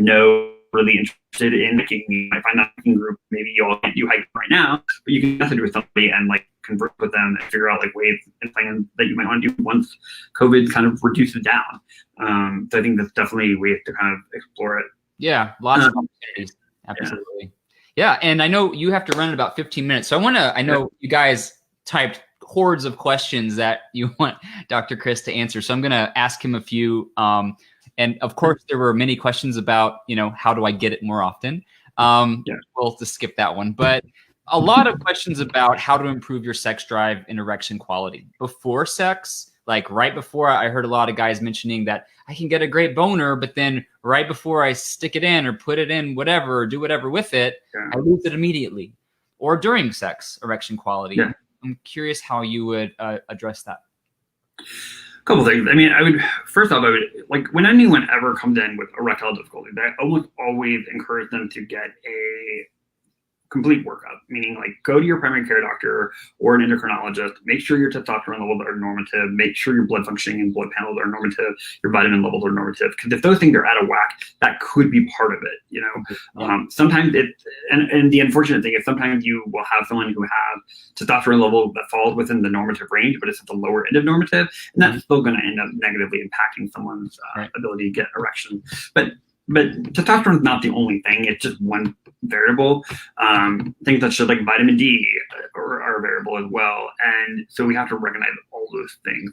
really interested in hiking, you might find that hiking group. Maybe you hike right now, but you can message with somebody and like converse with them and figure out like ways and plans that you might want to do once COVID kind of reduces down. So I think that's definitely ways to kind of explore it. Yeah, lots of opportunities. Absolutely. Yeah, and I know you have to run in about 15 minutes. So I know you guys typed hordes of questions that you want Dr. Chris to answer. So I'm going to ask him a few. And of course, there were many questions about, how do I get it more often? We'll just skip that one. But a lot of questions about how to improve your sex drive and erection quality. Before sex, like right before, I heard a lot of guys mentioning that I can get a great boner, but then right before I stick it in or put it in whatever, or do whatever with it, I lose it immediately. Or during sex, erection quality. I'm curious how you would address that. Couple things. I mean, first off, I would like when anyone ever comes in with erectile difficulty, I almost always encourage them to get a complete workup, meaning like go to your primary care doctor or an endocrinologist, make sure your testosterone levels are normative, make sure your blood functioning and blood panels are normative, your vitamin levels are normative. Because if those things are out of whack, that could be part of it, you know. Yeah. Sometimes and the unfortunate thing is sometimes you will have someone who have testosterone level that falls within the normative range, but it's at the lower end of normative, and that's still going to end up negatively impacting someone's ability to get erection. But testosterone is not the only thing. It's just one variable. Things such as like vitamin D are a variable as well. And so we have to recognize all those things.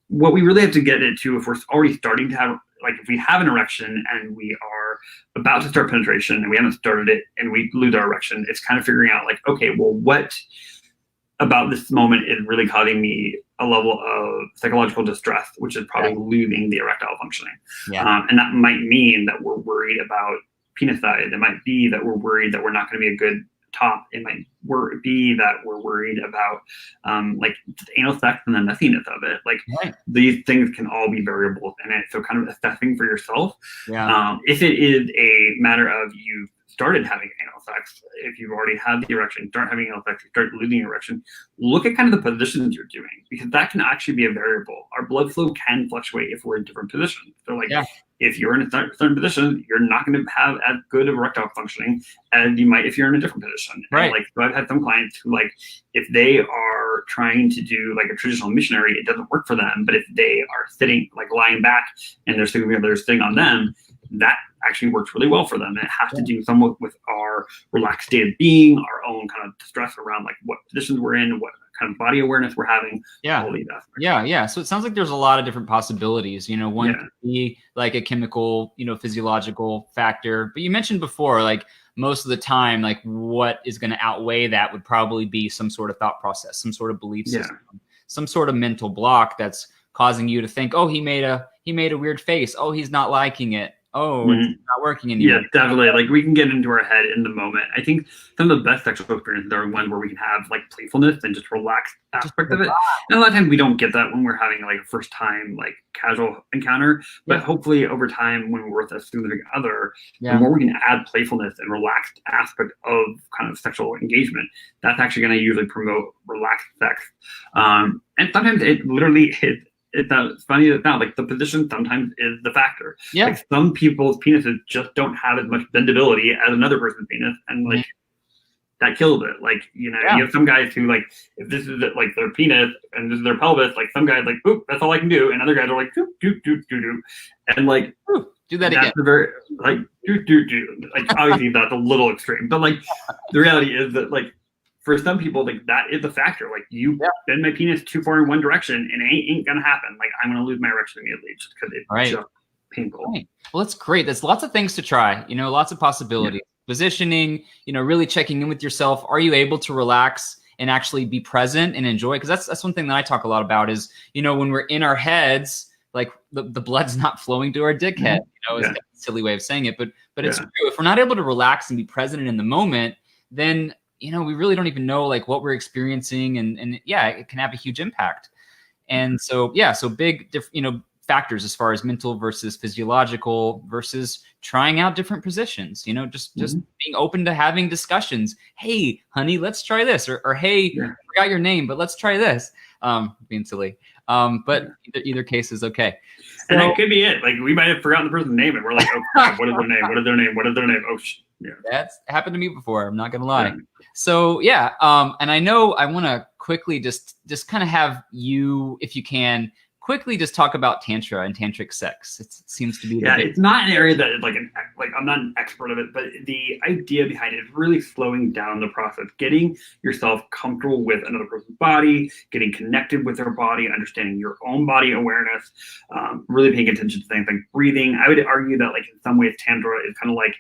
What we really have to get into, if we're already starting to have, like if we have an erection and we are about to start penetration and we haven't started it and we lose our erection, it's kind of figuring out like, okay, well, what about this moment is really causing me a level of psychological distress, which is probably losing the erectile functioning. And that might mean that we're worried about penis size. It might be that we're worried that we're not going to be a good top. It might be that we're worried about like anal sex and the messiness of it. Like these things can all be variables in it. So kind of assessing for yourself. If it is a matter of you started having anal sex, if you've already had the erection, start having anal sex, you start losing erection, look at kind of the positions you're doing, because that can actually be a variable. Our blood flow can fluctuate if we're in different positions. So like if you're in a certain position, you're not going to have as good of erectile functioning as you might if you're in a different position. And like, so I've had some clients who like, if they are trying to do like a traditional missionary, it doesn't work for them. But if they are sitting, like lying back and they're sitting on them, that actually works really well for them. And it has to do somewhat with our relaxed state of being, our own kind of stress around like what positions we're in, what kind of body awareness we're having. All these aspects. So it sounds like there's a lot of different possibilities. You know, one could be like a chemical, you know, physiological factor. But you mentioned before, like most of the time, like what is going to outweigh that would probably be some sort of thought process, some sort of belief system, some sort of mental block that's causing you to think, oh, he made a weird face. Oh, he's not liking it. Oh, it's not working anymore. Yeah, definitely. Like we can get into our head in the moment. I think some of the best sexual experiences are ones where we can have like playfulness and just relaxed aspect of it. And a lot of times we don't get that when we're having like a first time like casual encounter. But hopefully over time when we're with a significant other, the more we can add playfulness and relaxed aspect of kind of sexual engagement, that's actually going to usually promote relaxed sex. And sometimes it literally is. It's funny that now, like the position sometimes is the factor. Like some people's penises just don't have as much bendability as another person's penis, and like that kills it. Like you know, you have some guys who like if this is like their penis and this is their pelvis, like some guys like oop, that's all I can do, and other guys are like doop doop doop doop doop, and like do that again. Very like doop doop doop. Like obviously that's a little extreme, but like the reality is that like. For some people, like that is a factor. Like you bend my penis too far in one direction, and it ain't gonna happen. Like I'm gonna lose my erection immediately just because it's just painful. Well, that's great. There's lots of things to try. You know, lots of possibilities. Positioning. You know, really checking in with yourself. Are you able to relax and actually be present and enjoy? Because that's one thing that I talk a lot about. Is you know when we're in our heads, like the blood's not flowing to our dick head. You know, it's a silly way of saying it, but it's true. If we're not able to relax and be present in the moment, then you know, we really don't even know like what we're experiencing and it can have a huge impact. And so, so big, you know, factors as far as mental versus physiological versus trying out different positions, you know, just being open to having discussions. Hey, honey, let's try this. Or hey, I forgot your name, but let's try this. Being silly. But either case is okay. So, and that could be it. Like we might have forgotten the person's name and we're like, oh, God, what is their name? What is their name? What is their name? Oh, That's happened to me before. I'm not going to lie. So and I know I want to quickly just kind of have you, if you can, quickly just talk about tantra and tantric sex. It seems to be it's not an area that like I'm not an expert of it, but the idea behind it is really slowing down the process, getting yourself comfortable with another person's body, getting connected with their body, understanding your own body awareness, really paying attention to things like breathing. I would argue that like in some ways tantra is kind of like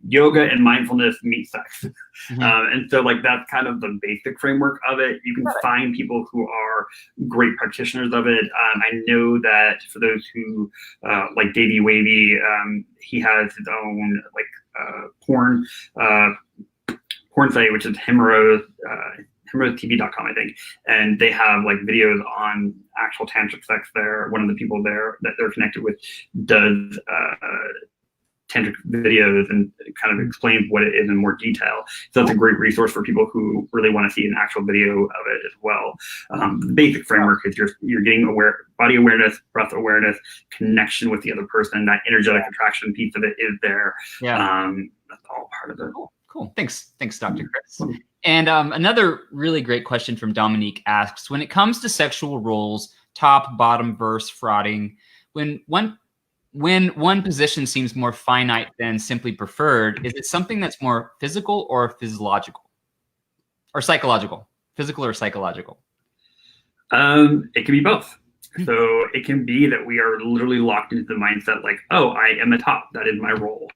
yoga and mindfulness meet sex. And so like that's kind of the basic framework of it. You can find people who are great practitioners of it. I know that for those who like Davey Wavy, he has his own like porn site, which is hemorrhosis primrosetv.com, I think, and they have like videos on actual tantric sex there. One of the people there that they're connected with does tantric videos and kind of explains what it is in more detail. So that's a great resource for people who really want to see an actual video of it as well. The basic framework is you're getting body awareness, breath awareness, connection with the other person. That energetic attraction piece of it is there. That's all part of it. Cool. Thanks, Dr. Chris. And another really great question from Dominique asks, when it comes to sexual roles, top, bottom, verse, frauding, when one position seems more finite than simply preferred, is it something that's more physical or physiological or psychological? Physical or psychological? It can be both. So it can be that we are literally locked into the mindset like, oh, I am a top, that is my role.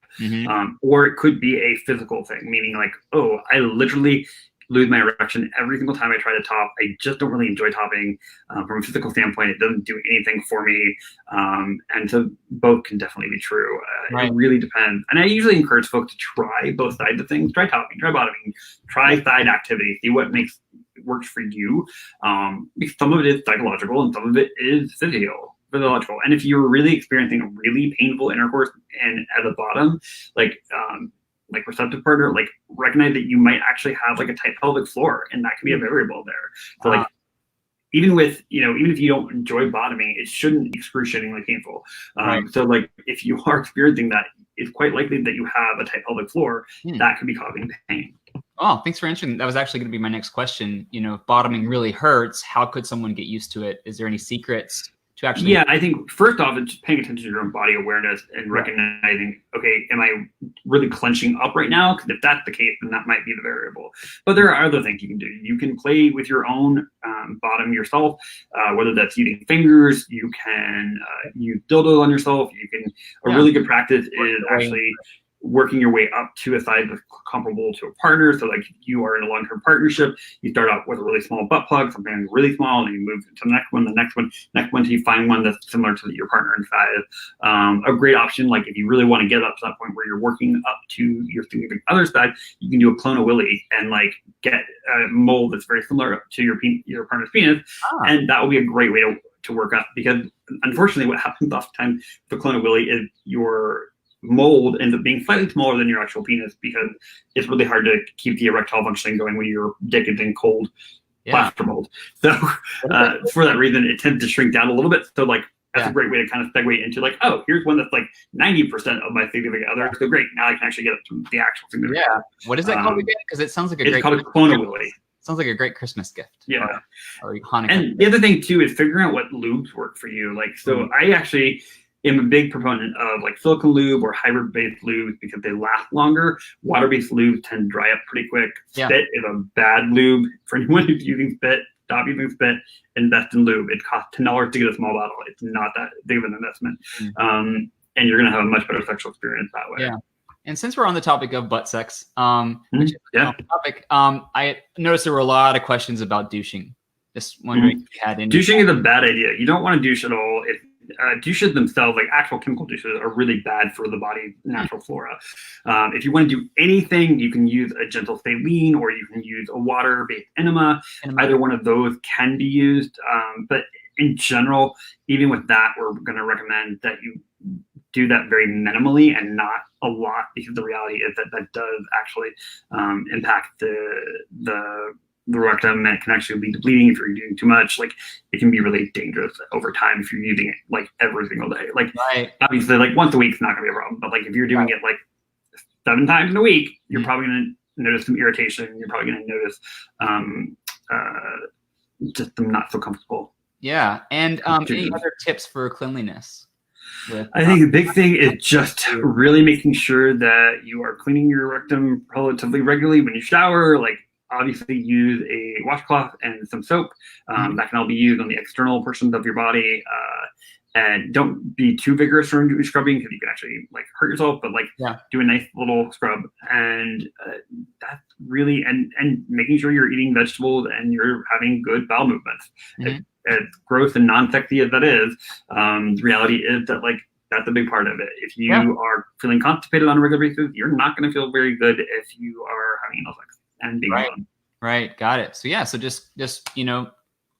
Or it could be a physical thing, meaning like, oh, I literally lose my erection every single time I try to top. I just don't really enjoy topping. From a physical standpoint, it doesn't do anything for me. And so both can definitely be true. It really depends. And I usually encourage folks to try both sides of things. Try topping, try bottoming, try side activity, see what works for you. Because some of it is psychological and some of it is physiological. And if you're really experiencing a really painful intercourse and at the bottom, like receptive partner, like recognize that you might actually have like a tight pelvic floor, and that can be a variable there. So like even if you don't enjoy bottoming, it shouldn't be excruciatingly painful. So like if you are experiencing that, it's quite likely that you have a tight pelvic floor that could be causing pain. Oh, thanks for answering. That was actually going to be my next question. If bottoming really hurts, how could someone get used to it? Is there any secrets to actually? Yeah, I think first off, it's paying attention to your own body awareness and recognizing, okay, am I really clenching up right now? Because if that's the case, then that might be the variable. But there are other things you can do. You can play with your own bottom yourself, whether that's using fingers, you can use dildo on yourself. A really good practice is actually working your way up to a size that's comparable to a partner. So like if you are in a long-term partnership, you start out with a really small butt plug, something really small, and you move to the next one, until you find one that's similar to your partner in size. A great option, like if you really want to get up to that point where you're working up to your significant other side, you can do a clone of Willy and like get a mold that's very similar to your partner's penis. And that will be a great way to work up, because unfortunately what happens oftentimes with the clone of Willy is your mold ends up being slightly smaller than your actual penis, because it's really hard to keep the erectile functioning going when your dick is in cold plaster mold. So for that reason, it tends to shrink down a little bit. So like that's a great way to kind of segue into like, oh, here's one that's like 90% of my significant other. So great, now I can actually get up to the actual significant other. What is that called again? Because it sounds like it's called a clone of Willy. Sounds like a great Christmas gift. Yeah. Or Hanukkah. And the other thing too is figuring out what lubes work for you. Like, so I actually am a big proponent of like silicone lube or hybrid-based lubes because they last longer. Water-based lubes tend to dry up pretty quick. Spit is a bad lube. For anyone who's using spit, stop using spit, invest in lube. It costs $10 to get a small bottle. It's not that big of an investment. And you're going to have a much better sexual experience that way. Yeah. And since we're on the topic of butt sex, which is a topic, I noticed there were a lot of questions about douching. Just wondering if you had any. Douching is a bad idea. You don't want to douche at all. Douches themselves, like actual chemical douches, are really bad for the body's natural flora. If you want to do anything, you can use a gentle saline, or you can use a water-based enema. Either one of those can be used. But in general, even with that, we're going to recommend that you do that very minimally and not a lot, because the reality is that does actually impact the rectum, and it can actually lead to bleeding if you're doing too much. Like it can be really dangerous over time if you're using it like every single day. Like obviously like once a week is not gonna be a problem, but like if you're doing it like 7 times in a week, you're probably gonna notice some irritation. You're probably gonna notice just them not so comfortable. Yeah. And any other tips for cleanliness? I think the big thing is just really making sure that you are cleaning your rectum relatively regularly when you shower. Like obviously use a washcloth and some soap. That can all be used on the external portions of your body. And don't be too vigorous when doing scrubbing, because you can actually like hurt yourself, but like do a nice little scrub. And that's really, and making sure you're eating vegetables and you're having good bowel movements. As gross and non-sexy as that is, the reality is that like that's a big part of it. If you are feeling constipated on a regular basis, you're not going to feel very good if you are having anal sex and being alone. Right. Got it. So yeah. So just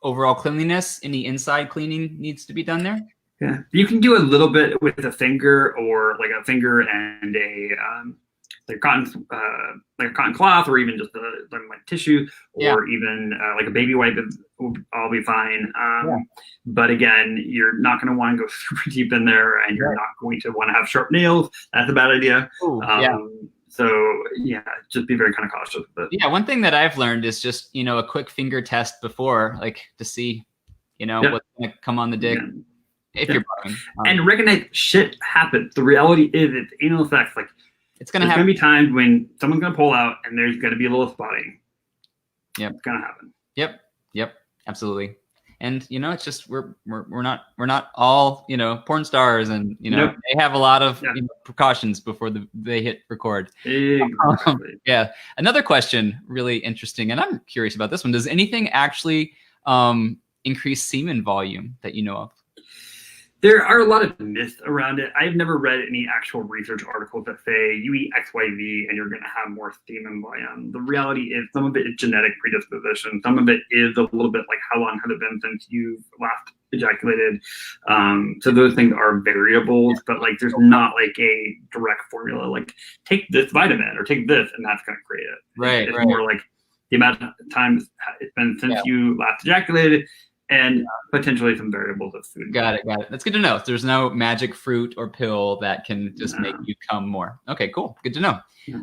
overall cleanliness. Any inside cleaning needs to be done there. Yeah, you can do a little bit with a finger, or like a finger and a like a cotton cloth, or even just like tissue, or even like a baby wipe will all be fine. But again, you're not going to want to go super deep in there, and you're not going to want to have sharp nails. That's a bad idea. Ooh, So yeah, just be very kind of cautious with it. Yeah, one thing that I've learned is just a quick finger test before, like to see what's going to come on the dick. Yeah. If you're bugging. And recognize shit happens. The reality is it's anal sex. Like it's gonna happen. There's gonna be times when someone's gonna pull out and there's gonna be a little spotting. Yep. It's gonna happen. Yep. Absolutely. And it's just we're not all porn stars, and they have a lot of precautions before they hit record. Exactly. Yeah. Another question, really interesting, and I'm curious about this one. Does anything actually increase semen volume that you know of? There are a lot of myths around it. I've never read any actual research articles that say you eat XYZ and you're going to have more semen volume. The reality is some of it is genetic predisposition. Some of it is a little bit like how long has it been since you've last ejaculated. So those things are variables, but like there's not like a direct formula. Like take this vitamin or take this, and that's going to create it. Right. It's more like the amount of time it's been since you last ejaculated, and potentially some variables of food. Got it. That's good to know. There's no magic fruit or pill that can just make you come more. Okay, cool. Good to know. Yeah.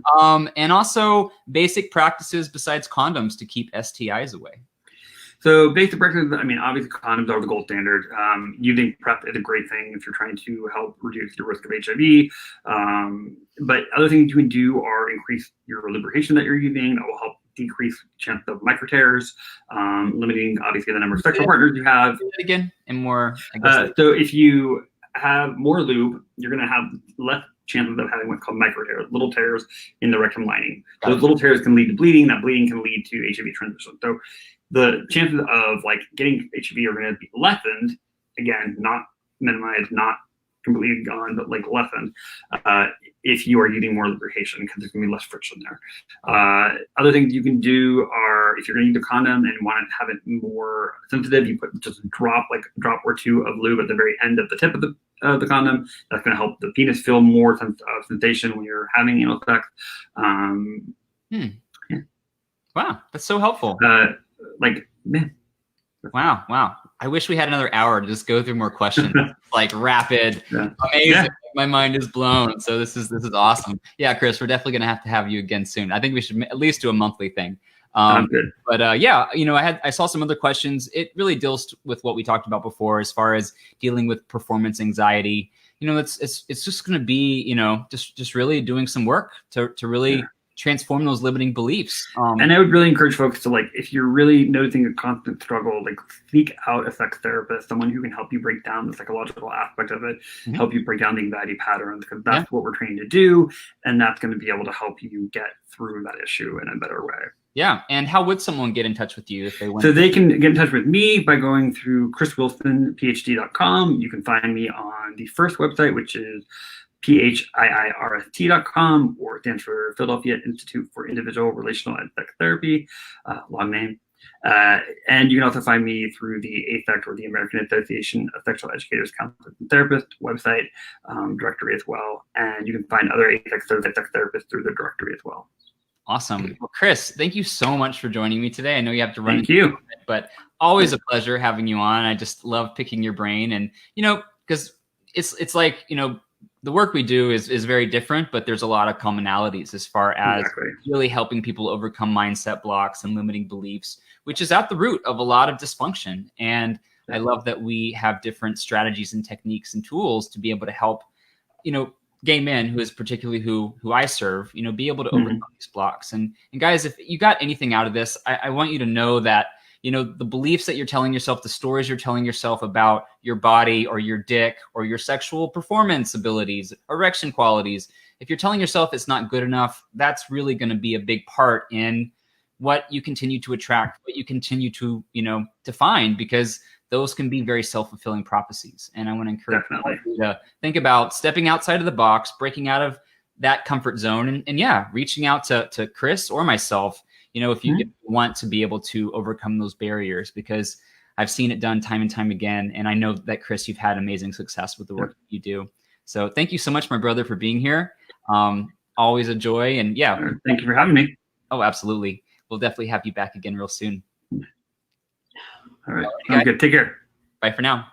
And also basic practices besides condoms to keep STIs away. So basic practices, I mean, obviously condoms are the gold standard. Using PrEP is a great thing if you're trying to help reduce your risk of HIV. But other things you can do are increase your lubrication that you're using. That will help decrease chance of micro tears, limiting obviously the number of sexual partners you have. Again, and more. So if you have more lube, you're going to have less chances of having what's called micro tears, little tears in the rectum lining. Those little tears can lead to bleeding. That bleeding can lead to HIV transmission. So the chances of like getting HIV are going to be lessened. Again, not minimized, not completely gone, but like lessened if you are using more lubrication, because there's gonna be less friction there. Other things you can do are, if you're gonna use a condom and want to have it more sensitive, you put just a drop or two of lube at the very end of the tip of the condom. That's gonna help the penis feel more sensation when you're having anal sex. Wow, that's so helpful. Wow. I wish we had another hour to just go through more questions. Like rapid, amazing. Yeah. My mind is blown. So this is awesome. Yeah, Chris, we're definitely gonna have to have you again soon. I think we should at least do a monthly thing. Good. But I saw some other questions. It really deals with what we talked about before, as far as dealing with performance anxiety. It's just gonna be just really doing some work to really transform those limiting beliefs. And I would really encourage folks to, like, if you're really noticing a constant struggle, like seek out a sex therapist, someone who can help you break down the psychological aspect of it, help you break down the anxiety patterns, because that's what we're trained to do. And that's going to be able to help you get through that issue in a better way. Yeah. And how would someone get in touch with you if they want? So they can get in touch with me by going through chriswilsonphd.com. You can find me on the first website, which is PHIIRST.com, or it stands for Philadelphia Institute for Individual Relational and Sex Therapy, long name. And you can also find me through the AASECT, or the American Association of Sexual Educators, Counselors, and Therapists website, directory as well. And you can find other AASECT certified sex therapists through the directory as well. Awesome. Well, Chris, thank you so much for joining me today. I know you have to run. Thank you. But always a pleasure having you on. I just love picking your brain, and because it's like the work we do is very different, but there's a lot of commonalities as far as really helping people overcome mindset blocks and limiting beliefs, which is at the root of a lot of dysfunction. And I love that we have different strategies and techniques and tools to be able to help, gay men, who is particularly who I serve, be able to overcome these blocks. And guys, if you got anything out of this, I want you to know that the beliefs that you're telling yourself, the stories you're telling yourself about your body or your dick or your sexual performance abilities, erection qualities, if you're telling yourself it's not good enough, that's really going to be a big part in what you continue to attract, what you continue to, to find, because those can be very self-fulfilling prophecies. And I want to encourage you to think about stepping outside of the box, breaking out of that comfort zone, and reaching out to Chris or myself, you know, if you want to be able to overcome those barriers, because I've seen it done time and time again. And I know that, Chris, you've had amazing success with the work you do. So thank you so much, my brother, for being here. Always a joy. And yeah. Thank you for having me. Oh, absolutely. We'll definitely have you back again real soon. All right. Sounds good. Take care. Bye for now.